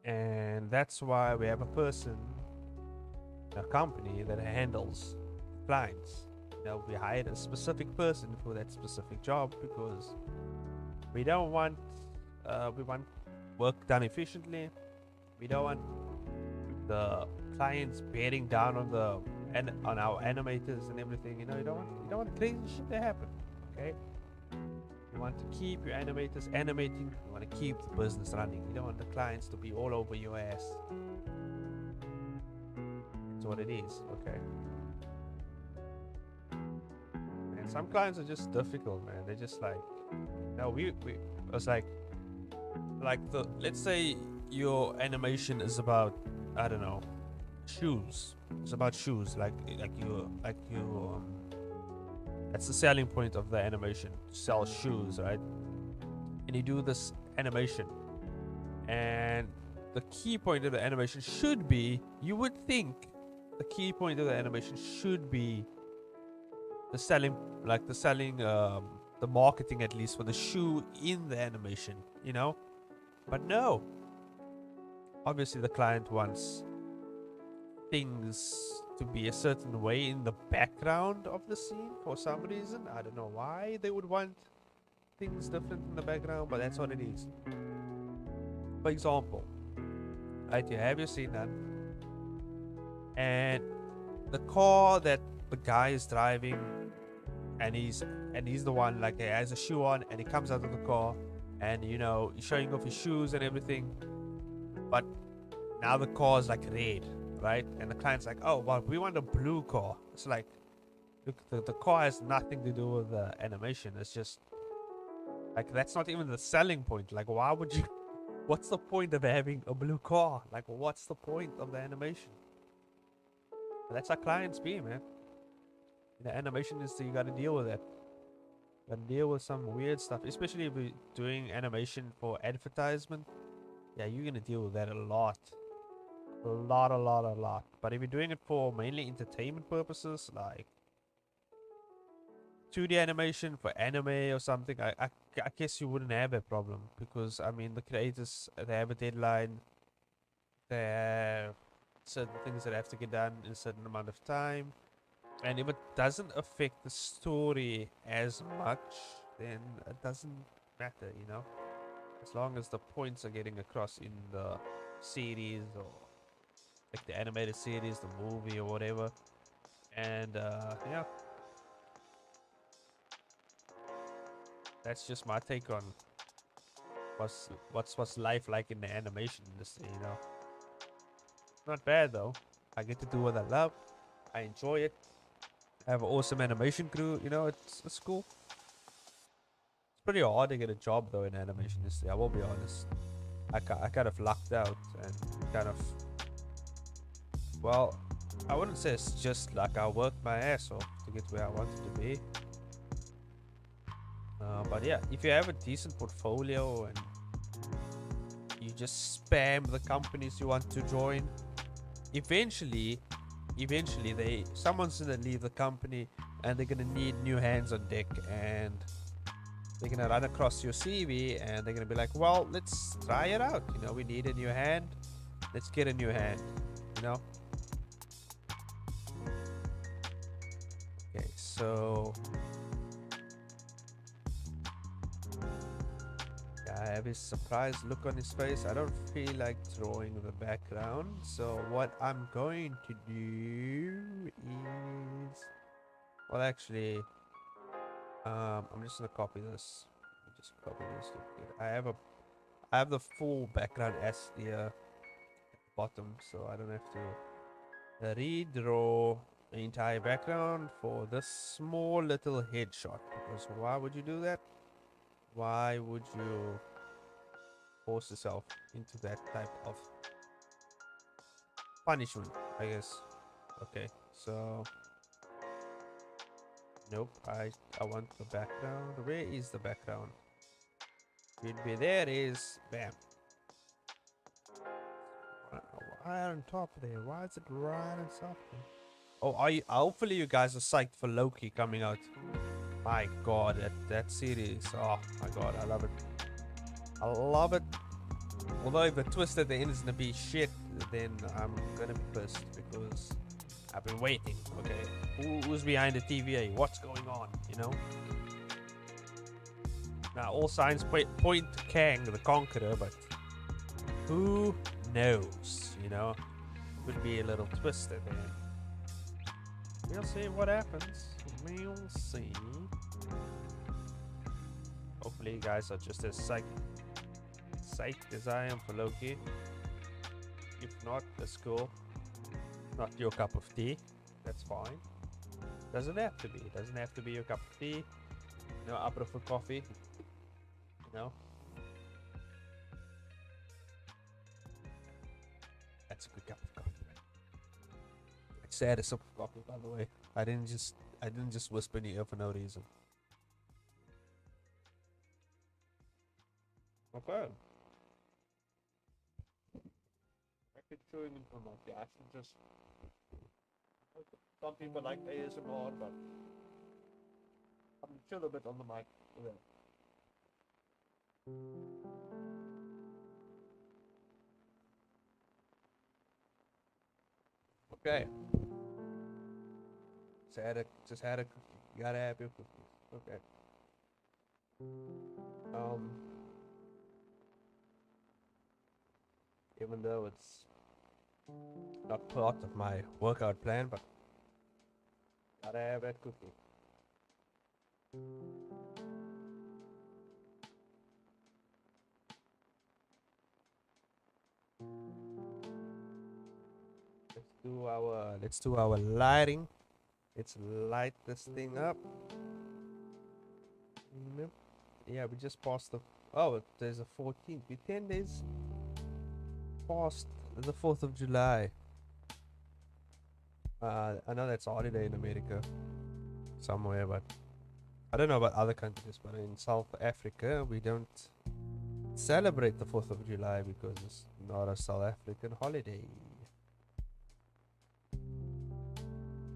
and that's why we have a person, a company that handles clients. You know, we hired a specific person for that specific job because we don't want we want work done efficiently. We don't want the clients bearing down on on our animators and everything. You know, you don't want crazy shit to happen. Okay, you want to keep your animators animating. You want to keep the business running. You don't want the clients to be all over your ass. That's what it is. Okay. And some clients are just difficult, man. They're just like, no, we was like the, let's say your animation is about, I don't know, shoes. It's about shoes, like you that's the selling point of the animation, to sell shoes, right? And you do this animation, and the key point of the animation should be, you would think the key point of the animation should be the selling, the marketing, at least for the shoe in the animation, you know. But no, obviously the client wants things to be a certain way in the background of the scene for some reason. I don't know why they would want things different in the background, but that's what it is. For example, right, you have your scene done, and the car that the guy is driving, and he's the one, like, he has a shoe on, and he comes out of the car, and you know, he's showing off his shoes and everything, but now the car is like red, right? And the client's like, oh well, we want a blue car. It's like, look, the car has nothing to do with the animation. It's just like, that's not even the selling point. Like, why would you, what's the point of having a blue car? Like, what's the point of the animation? But that's how clients be, man. The animation is, you gotta deal with that. You gotta deal with some weird stuff, especially if you're doing animation for advertisement. Yeah, you're gonna deal with that a lot. A lot. But if you're doing it for mainly entertainment purposes, like 2D animation for anime or something, I guess you wouldn't have a problem, because I mean, the creators, they have a deadline, they have certain things that have to get done in a certain amount of time, and if it doesn't affect the story as much, then it doesn't matter, you know, as long as the points are getting across in the series, or like the animated series, the movie, or whatever. And yeah, that's just my take on what's life like in the animation industry, you know. Not bad though. I get to do what I love. I enjoy it. I have an awesome animation crew, you know. It's cool. It's pretty hard to get a job though in animation industry, I will be honest. I kind of lucked out, and kind of, well, I wouldn't say it's just like I worked my ass off to get where I wanted to be. But yeah, if you have a decent portfolio and you just spam the companies you want to join, eventually someone's gonna leave the company, and they're gonna need new hands on deck, and they're gonna run across your CV, and they're gonna be like, well, let's try it out, you know, we need a new hand, let's get a new hand, you know. so yeah, I have his surprised look on his face. I don't feel like drawing the background, so what I'm going to do is, well, actually, I'm just gonna copy this. Just copy this. I have the full background as the bottom, so I don't have to redraw the entire background for this small little headshot. Because why would you do that? Why would you force yourself into that type of punishment, I guess? Okay, so nope, I want the background. Where is the background? Should be there. Is bam. Right on top there. Why is it right on top there? Oh, are you? Hopefully you guys are psyched for Loki coming out. My God, that series. Oh my God, I love it. I love it. Although if the twist at the end is gonna be shit, then I'm gonna be pissed because I've been waiting. Okay, who's behind the TVA? What's going on? You know. Now all signs point to Kang the Conqueror, but who knows? You know, could be a little twist at the end. We'll see what happens. We'll see. Hopefully you guys are just as psyched as I am for Loki. If not, that's cool. Not your cup of tea. That's fine. Doesn't have to be. Doesn't have to be your cup of tea. No, I prefer coffee. You know. That's a good cup of coffee. It's sad as a cup of coffee, by the way. I didn't just whisper in your ear for no reason. Okay. I could tune into my gas and just. Some people like ASMR, but I'm chill a bit on the mic. Yeah. Okay. Just had a cookie. You gotta have your cookies. Okay. Even though it's not part of my workout plan, but gotta have that cookie. Let's do our lighting. Let's light this thing up. Nope. Yeah, we just passed the. Oh, there's a 14th. We're 10 days past the 4th of July. I know that's a holiday in America somewhere, but I don't know about other countries. But in South Africa, we don't celebrate the 4th of July because it's not a South African holiday.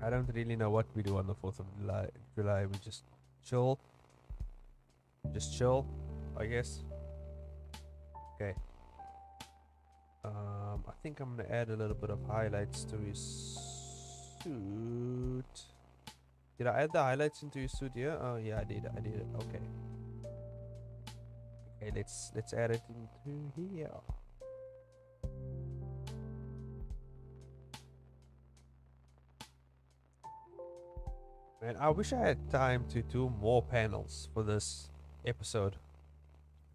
I don't really know what we do on the 4th of July. We just chill. Just chill, I guess. Okay. I think I'm gonna add a little bit of highlights to his suit. Did I add the highlights into his suit here? Oh yeah, I did. Okay. Okay, let's add it into here. Man, I wish I had time to do more panels for this episode,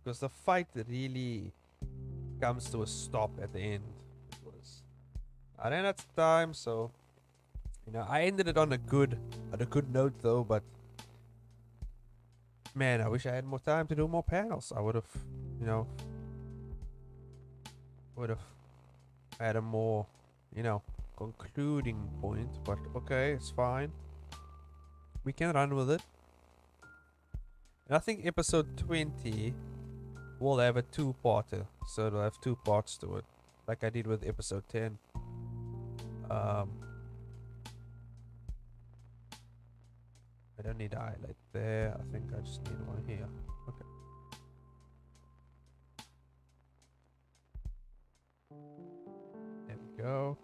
because the fight really comes to a stop at the end. I ran out of time, so you know I ended it on a good note though. But man, I wish I had more time to do more panels. I would have, you know, had a more, you know, concluding point. But okay, it's fine. We can run with it. And I think episode 20 will have a two-parter, so it'll have 2 parts to it, like I did with episode 10. I don't need a highlight there. I think I just need one here. Okay. There we go.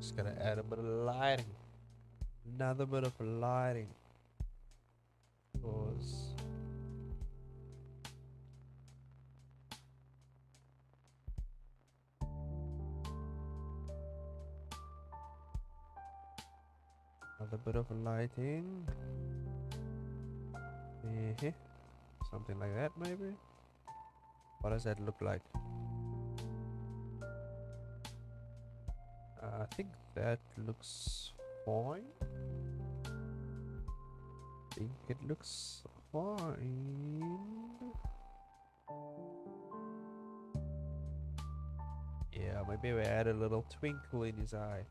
Just gonna add a bit of lighting. Another bit of lighting. Because another bit of lighting. Something like that maybe. What does that look like? I think that looks fine. I think it looks fine. Yeah, maybe we add a little twinkle in his eye.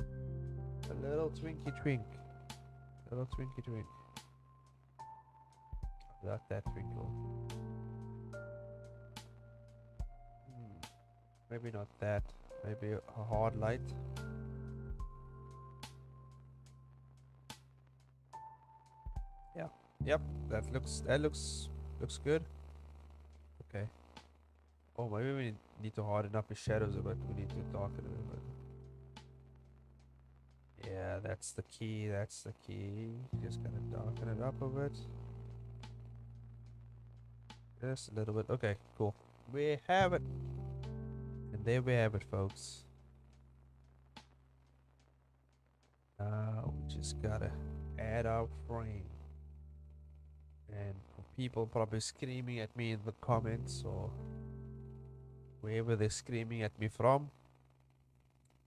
A little twinky twink. A little twinky twink. Not that twinkle. Maybe not that. Maybe a hard light. Yeah. Yep. That looks good. Okay. Oh, maybe we need to harden up his shadows a bit. We need to darken it a bit. Yeah, that's the key. That's the key. Just gonna darken it up a bit. Just a little bit. Okay, cool. We have it. And there we have it, folks. Now we just gotta add our frame. And for people probably screaming at me in the comments or wherever they're screaming at me from,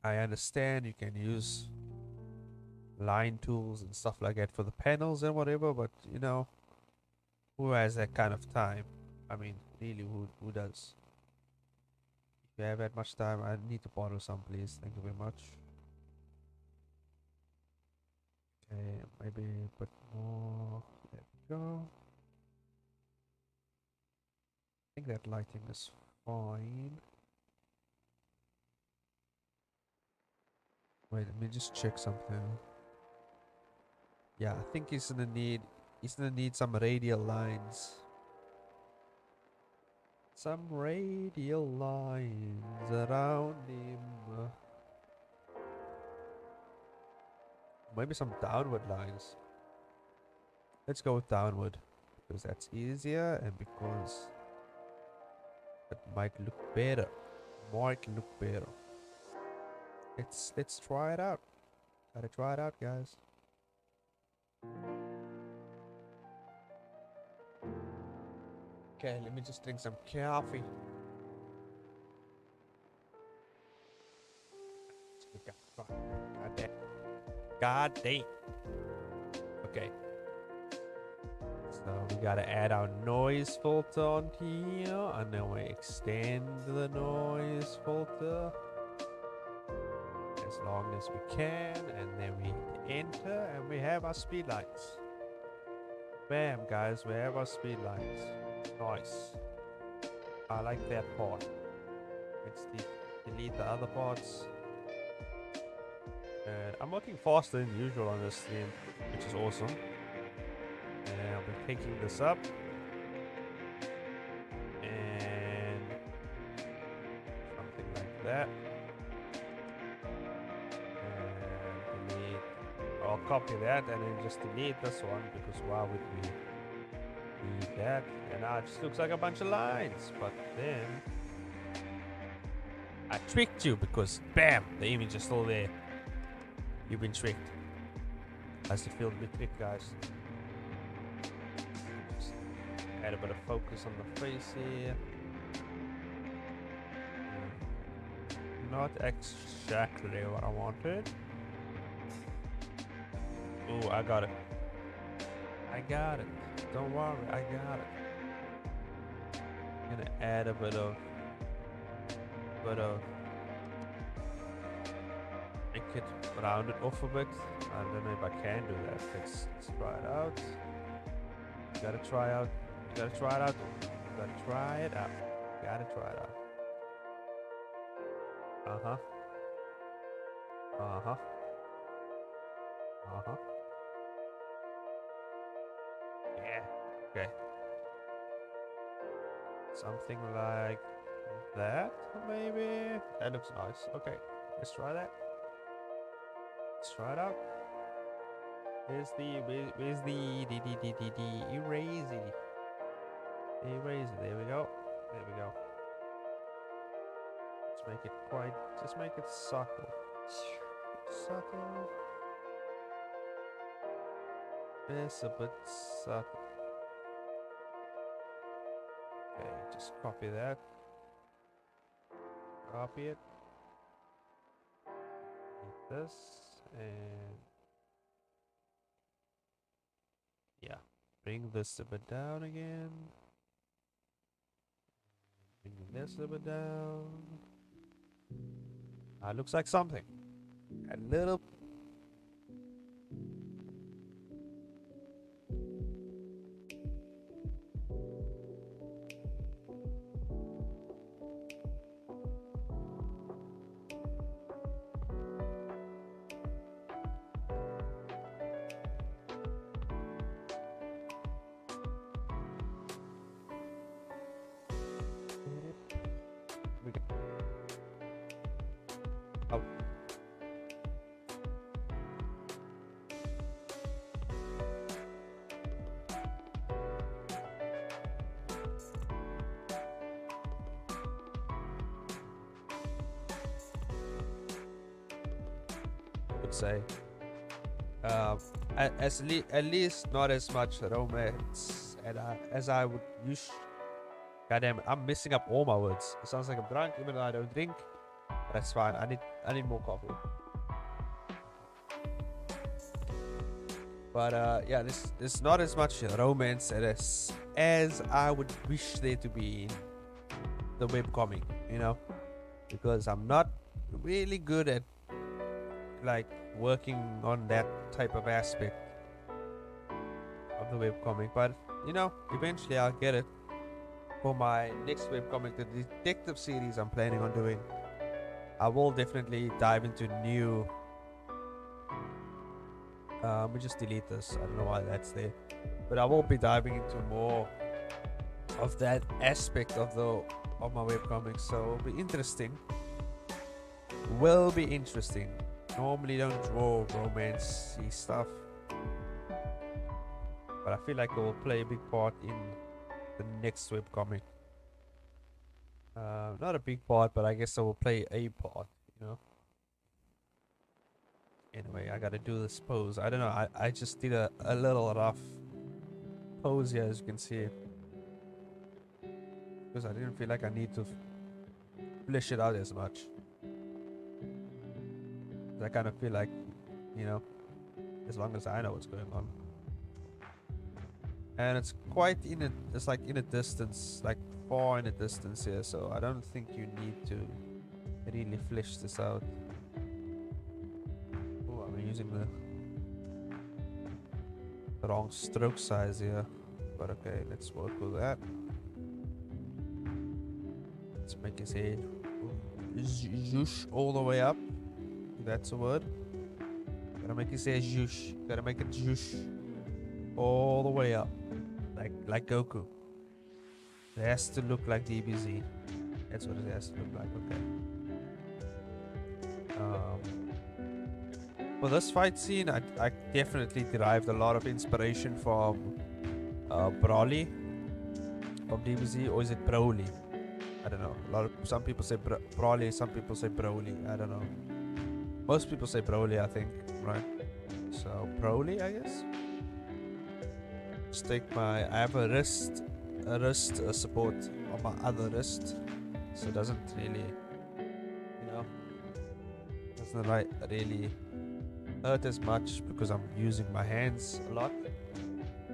I understand you can use line tools and stuff like that for the panels and whatever, but you know, who has that kind of time? I mean, really, who does? If you have that much time, I need to borrow some, please. Thank you very much. Okay, maybe a bit more. There we go. I think that lighting is fine. Wait, let me just check something. Yeah, I think he's gonna need some radial lines. Some radial lines around him. Maybe some downward lines. Let's go with downward because that's easier and because it might look better. Might look better. Let's try it out. Gotta try it out, guys. Okay, let me just drink some coffee. God damn. Okay. So we gotta add our noise filter onto here, and then we extend the noise filter as long as we can, and then we hit enter, and we have our speed lights. Bam, guys, we have our speed lights. Nice. I like that part. Let's delete the other parts. And I'm working faster than usual on this stream, which is awesome. And I'll be picking this up. And something like that. And delete. I'll copy that and then just delete this one because why would we need that? And now it just looks like a bunch of lines. But then I tricked you because bam, the image is still there. You've been tricked. How's it feel to be tricked, guys? Just add a bit of focus on the face here. Not exactly what I wanted. Oh, I got it. I got it. Don't worry, I got it. I'm gonna add a bit of make it round it off a bit. I don't know if I can do that. Let's try it out. You gotta try out. You gotta try it out. You gotta try it out. You gotta try it out. Uh-huh. Uh-huh. Uh-huh. Yeah. Okay. Something like that, maybe? That looks nice. Okay. Let's try that. Let's try it out. Where's the eraser? Eraser. There we go. There we go. Let's make it quite. Just make it subtle. Subtle. It's a bit subtle. Okay, just copy that. Copy it. Like this and yeah. Bring this a bit down again. Bring this a bit down. Looks like something. A little. Oh. Would say at least not as much romance as I would use. Goddamn, I'm messing up all my words. It sounds like I'm drunk even though I don't drink. But that's fine. I need more coffee. But yeah, there's not as much romance as I would wish there to be in the webcomic, you know, because I'm not really good at like working on that type of aspect of the webcomic, but you know, eventually I'll get it for my next webcomic, the detective series I'm planning on doing. I will definitely dive into new. Let me just delete this. I don't know why that's there, but I will be diving into more of that aspect of my webcomics. So it'll be interesting. Will be interesting. Normally don't draw romance-y stuff, but I feel like it will play a big part in the next webcomic. Not a big part, but I guess I will play a part, you know. Anyway, I gotta do this pose. I don't know, I just did a little rough pose here, as you can see, because I didn't feel like I need to flesh it out as much. I kind of feel like, you know, as long as I know what's going on. And it's quite it's like in a distance, like far in a distance here, so I don't think you need to really flesh this out. Oh, I'm using the wrong stroke size here, but okay, let's work with that. Let's make his head zhoosh all the way up. That's a word. Gotta make it say zhoosh. Gotta make it zhoosh all the way up, like Goku. It has to look like DBZ. That's what it has to look like. Okay. For this fight scene, I definitely derived a lot of inspiration from Broly from DBZ, or is it Broly? I don't know. Some people say Broly, some people say Broly. I don't know. Most people say Broly, I think, right? So Broly, I guess. Just take I have a wrist support on my other wrist, so it doesn't really, you know, doesn't really hurt as much because I'm using my hands a lot.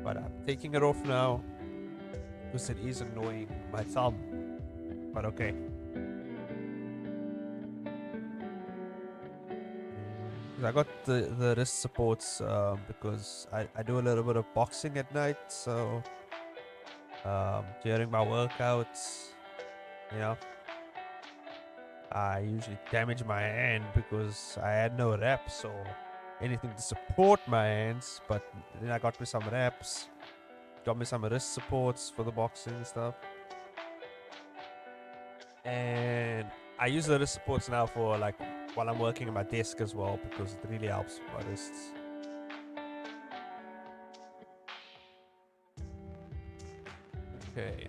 But I'm taking it off now because it is annoying my thumb. But okay. I got the wrist supports because I do a little bit of boxing at night, so during my workouts, you know, I usually damage my hand because I had no reps or anything to support my hands, but then I got me some reps, got me some wrist supports for the boxing and stuff, and I use the wrist supports now for like while I'm working at my desk as well because it really helps my wrists. Okay.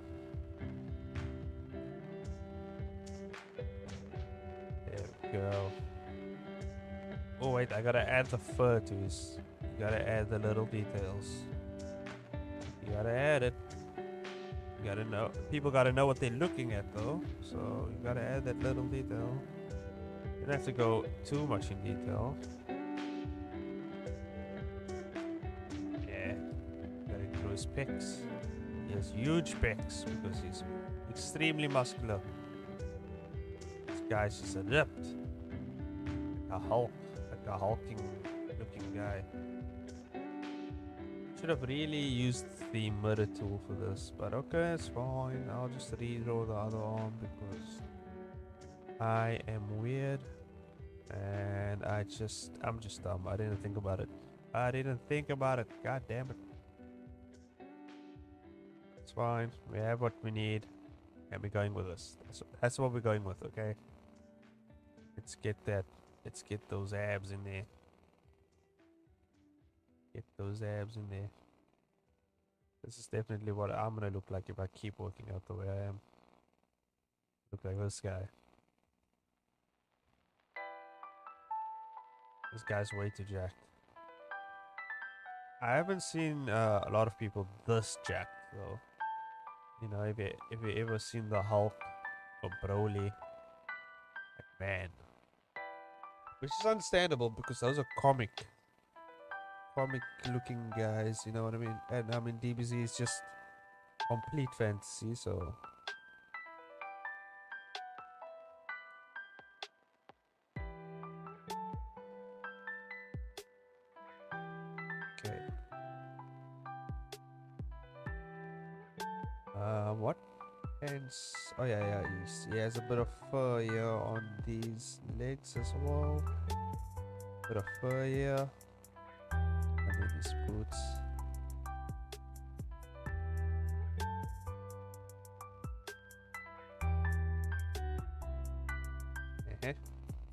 There we go. Oh wait, I gotta add the fur to his. You gotta add the little details. You gotta add it. You gotta know. People gotta know what they're looking at though. So you gotta add that little detail. You don't have to go too much in detail. Yeah. Gotta grow his pecs. He has huge pecs because he's extremely muscular. This guy's just ripped. Like a Hulk. Like a hulking looking guy. Should have really used the mirror tool for this, but okay, it's fine. I'll just redraw the other arm because I am weird and I'm just dumb. I didn't think about it. God damn it. It's fine. We have what we need and we're going with this. That's what we're going with, okay? Let's get that. Let's get those abs in there. Get those abs in there. This is definitely what I'm gonna look like if I keep working out the way I am. Look like this guy. This guy's way too jacked. I haven't seen a lot of people this jacked though. You know, if you ever seen the Hulk or Broly, like man. Which is understandable because those are comic looking guys, you know what I mean? And I mean DBZ is just complete fantasy, so okay. What? And oh yeah, he has a bit of fur here on these legs as well. Bit of fur here. And then his boots.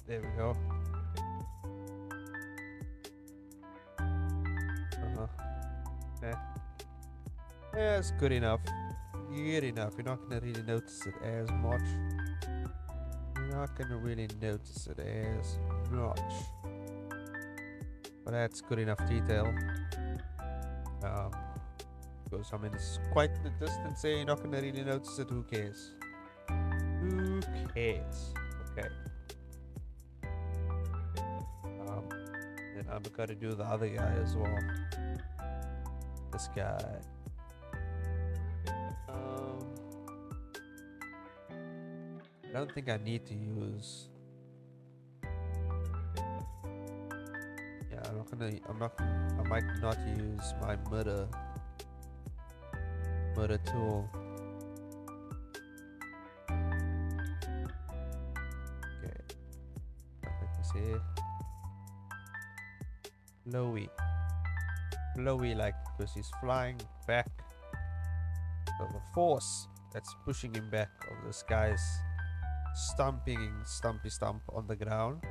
There we go. Yeah, it's good enough. Good enough. You're not gonna really notice it as much. You're not gonna really notice it as much. But that's good enough detail. Because I mean it's quite the distance there. You're not gonna really notice it. Who cares? Who cares? Okay. Then I've got to do the other guy as well. This guy. I don't think I need to use. Yeah, I might not use my mirror tool. Okay. Like this here. Flowy like because he's flying back. So the force that's pushing him back of this guy's stumpy stump on the ground.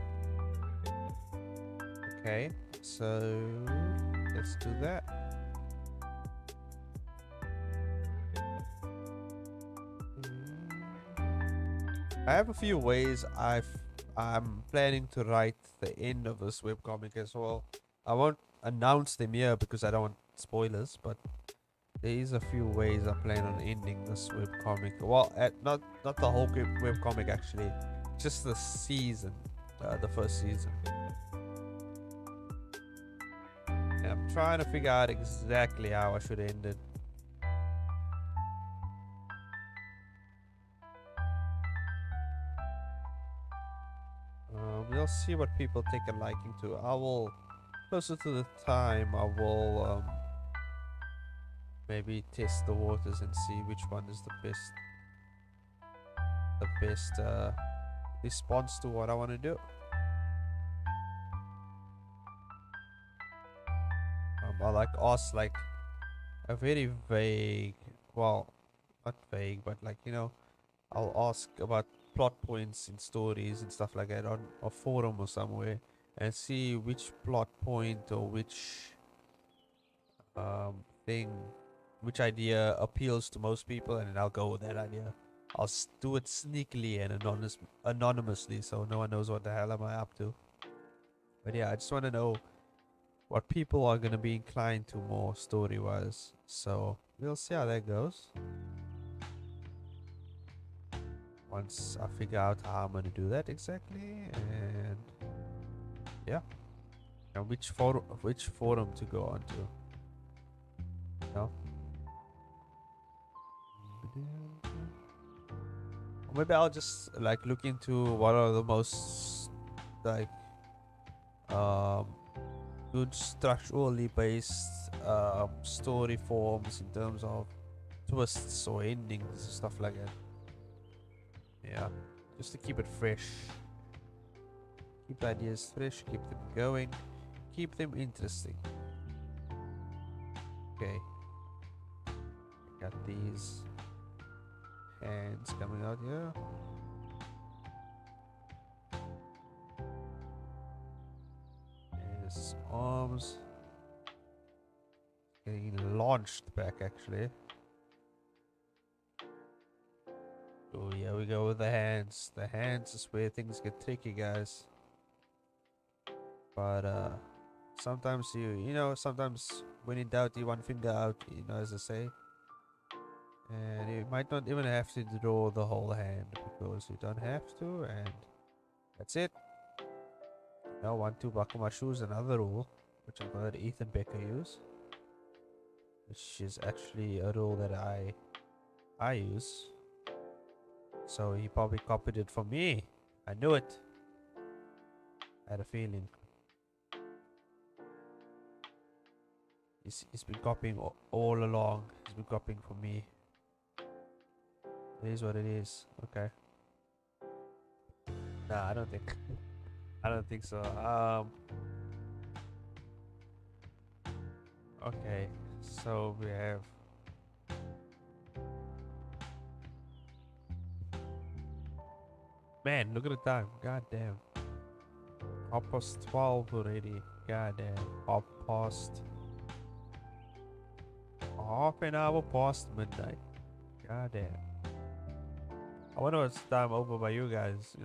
Okay, so let's do that. I have a few ways I'm planning to write the end of this webcomic as well. I won't announce them here because I don't want spoilers, but there is a few ways I plan on ending this webcomic. Well, not the whole webcomic actually, just the season, the first season. And I'm trying to figure out exactly how I should end it. We'll see what people take a liking to. I will, closer to the time, I will maybe test the waters and see which one is the best response to what I want to do. I like ask like a very vague, well, not vague, but like, you know, I'll ask about plot points in stories and stuff like that on a forum or somewhere, and see which plot point or which thing, which idea appeals to most people, and then I'll go with that idea. I'll do it sneakily and anonymously, so no one knows what the hell am I up to. But yeah, I just want to know what people are gonna be inclined to more story-wise. So we'll see how that goes. Once I figure out how I'm gonna do that exactly, and yeah, and which forum to go on to. No. Or maybe I'll just like look into what are the most like good structurally based story forms in terms of twists or endings and stuff like that. Yeah, just to keep it fresh. Keep the ideas fresh, keep them going, keep them interesting. Okay. Got these hands coming out here. There's arms. Getting launched back actually. Oh, yeah, we go with the hands. The hands is where things get tricky, guys. But sometimes sometimes when in doubt, you one finger out, as I say. And you might not even have to draw the whole hand because you don't have to, and that's it. Now, 1-2 buckle my shoes, another rule, which I'm gonna let Ethan Becker use, which is actually a rule that I use. So he probably copied it from me. I knew it. I had a feeling. He's been copying all along. He's been copying from me. It is what it is. Okay. Nah, I don't think. I don't think so. Okay. So we have. Man, look at the time. God damn. 12:30 already. God damn. 1/2 past midnight. God damn. I wonder what's time over by you guys,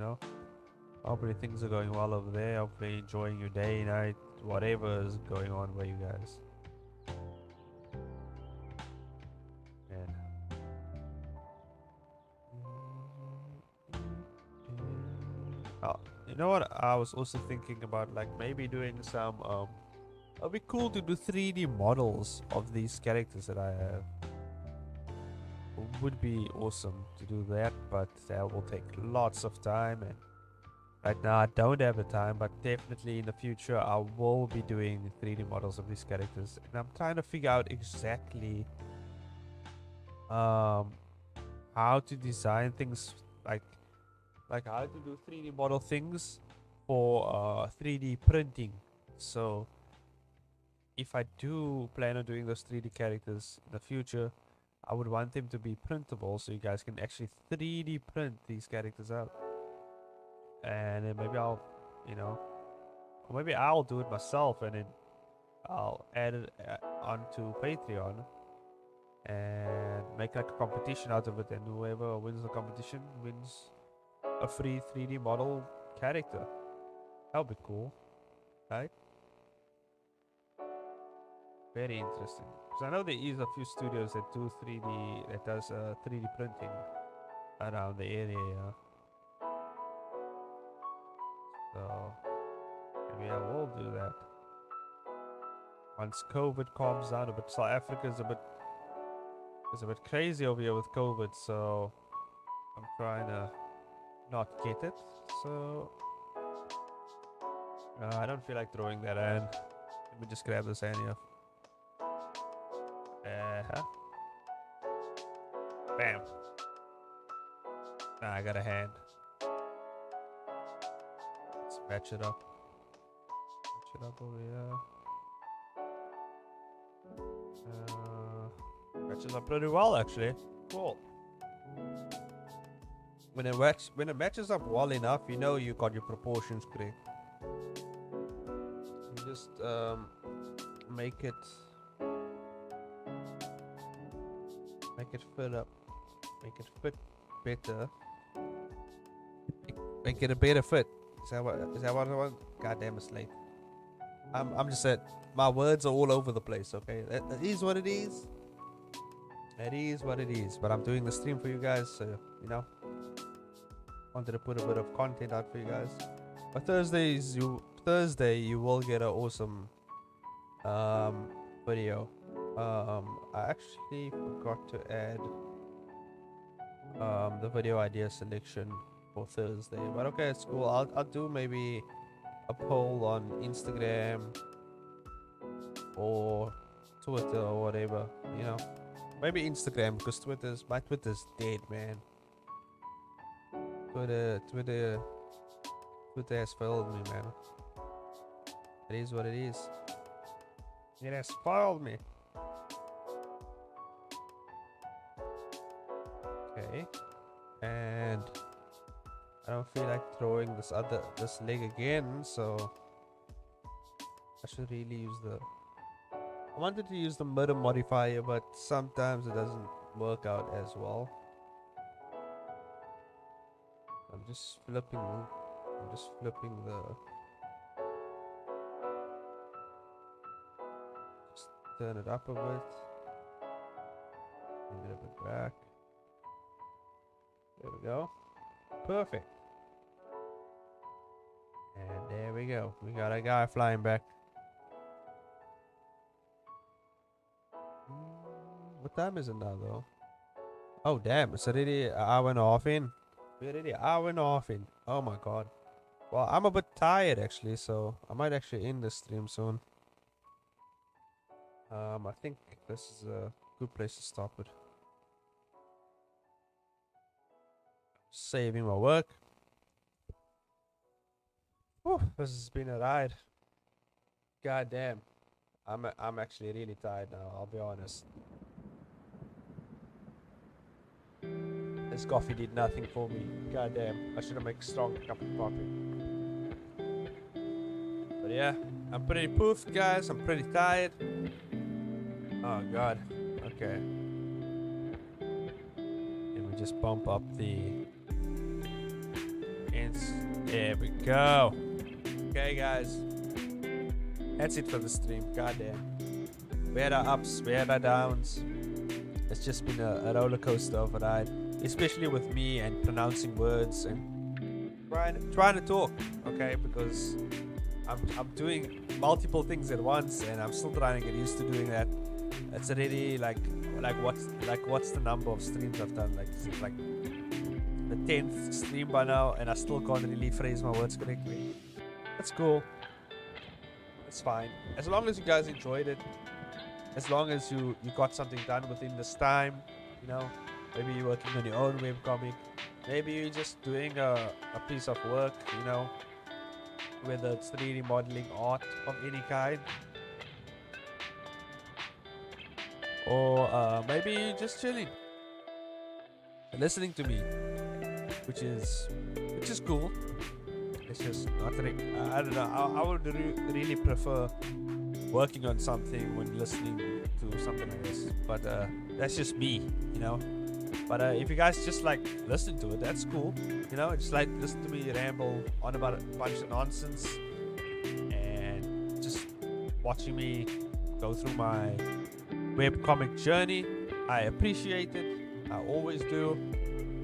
Hopefully things are going well over there. Hopefully enjoying your day, night, whatever is going on by you guys. Man. Oh, you know what? I was also thinking about like maybe doing some it'd be cool to do 3D models of these characters that I have. Would be awesome to do that, but that will take lots of time, and right now I don't have the time, but definitely in the future I will be doing 3D models of these characters, and I'm trying to figure out exactly how to design things like how to do 3D model things for 3D printing. So if I do plan on doing those 3D characters in the future, I would want them to be printable so you guys can actually 3D print these characters out. And then maybe I'll, or maybe I'll do it myself and then I'll add it onto Patreon and make like a competition out of it, and whoever wins the competition wins a free 3D model character. That'll be cool, right? Very interesting. Because I know there is a few studios that do 3D, that does 3D printing around the area. So maybe I will do that once COVID calms down a bit. South Africa is a bit crazy over here with COVID, so I'm trying to not get it. So I don't feel like throwing that in. Let me just grab this hand here. Bam. Nah, I got a hand. Let's match it up. Match it up over here. Matches up pretty well, actually. Cool. when it matches up well enough, you know you got your proportions correct. You just make it fit up, make it fit better, make it a better fit. Is that what I want? God damn, it's late. I'm just saying, my words are all over the place. Okay, that is what it is. It is what it is. But I'm doing the stream for you guys, so you know, wanted to put a bit of content out for you guys. But Thursday you will get an awesome video. I actually forgot to add the video idea selection for Thursday, but okay, it's cool. I'll do maybe a poll on Instagram or Twitter or whatever, you know. Maybe Instagram, because my Twitter's dead, man. Twitter has failed me, man. It is what it is. It has failed me. Okay, and I don't feel like throwing this leg again, so I should really use I wanted to use the murder modifier, but sometimes it doesn't work out as well. I'm just flipping just turn it up a bit, bring it a bit back. There we go. Perfect. And there we go. We got a guy flying back. What time is it now, though? Oh, damn. It's already an hour and a half in. We're already an hour and a half in. Oh, my God. Well, I'm a bit tired, actually, so I might actually end the stream soon. I think this is a good place to stop it. Saving my work. Whew, this has been a ride. God damn. I'm actually really tired now, I'll be honest. This coffee did nothing for me. God damn. I should have made a strong cup of coffee. But yeah, I'm pretty poofed, guys. I'm pretty tired. Oh god. Okay. Let me just bump up the there we go. Okay, guys. That's it for the stream. Goddamn. We had our ups, we had our downs. It's just been a roller coaster of a ride, especially with me and pronouncing words and trying to talk. Okay, because I'm doing multiple things at once, and I'm still trying to get used to doing that. It's already like what's the number of streams I've done? Like, is it like the 10th stream by now, and I still can't really phrase my words correctly. That's cool. It's fine. As long as you guys enjoyed it, as long as you got something done within this time, you know, maybe you're working on your own webcomic, maybe you're just doing a piece of work, you know, whether it's 3D modeling, art of any kind, or maybe you're just chilling, listening to me, which is cool. It's just not I don't know. I would really prefer working on something when listening to something like this, but that's just me, you know. But if you guys just like listen to it, that's cool, you know. Just like listen to me ramble on about a bunch of nonsense and just watching me go through my webcomic journey. I appreciate it. I always do.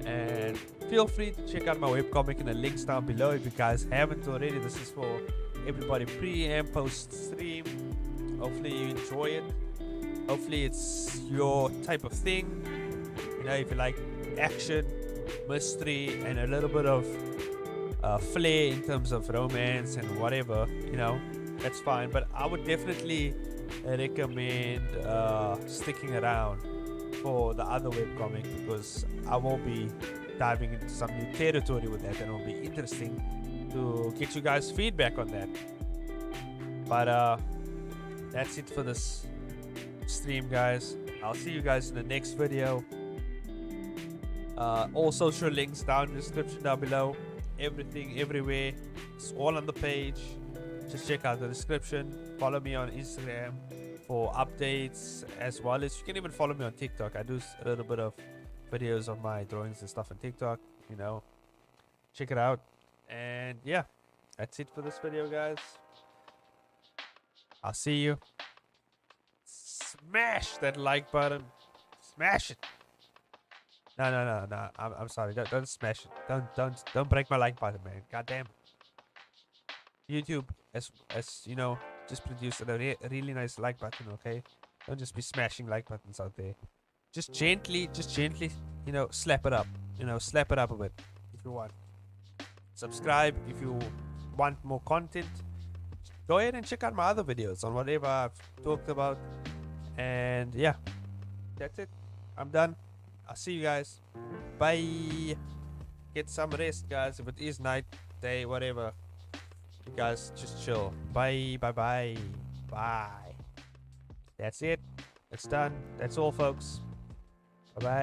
And feel free to check out my webcomic in the links down below if you guys haven't already. This is for everybody pre and post stream. Hopefully you enjoy it. Hopefully it's your type of thing. You know, if you like action, mystery, and a little bit of flair in terms of romance and whatever, you know, that's fine. But I would definitely recommend sticking around for the other webcomic, because I will be diving into some new territory with that, and it'll be interesting to get you guys feedback on that. But that's it for this stream, guys. I'll see you guys in the next video. All social links down in the description down below. Everything, everywhere. It's all on the page. Just check out the description. Follow me on Instagram for updates, as well as you can even follow me on TikTok. I do a little bit of videos of my drawings and stuff on TikTok. You know, check it out. And yeah, that's it for this video, guys. I'll see you. Smash that like button. Smash it. No. I'm sorry. Don't smash it. Don't break my like button, man. God damn. YouTube, as you know, just produced a really nice like button. Okay, don't just be smashing like buttons out there. Just gently, you know, slap it up. You know, slap it up a bit if you want. Subscribe if you want more content. Go ahead and check out my other videos on whatever I've talked about. And yeah, that's it. I'm done. I'll see you guys. Bye. Get some rest, guys. If it is night, day, whatever, you guys just chill. Bye. Bye. That's it. It's done. That's all, folks. Bye.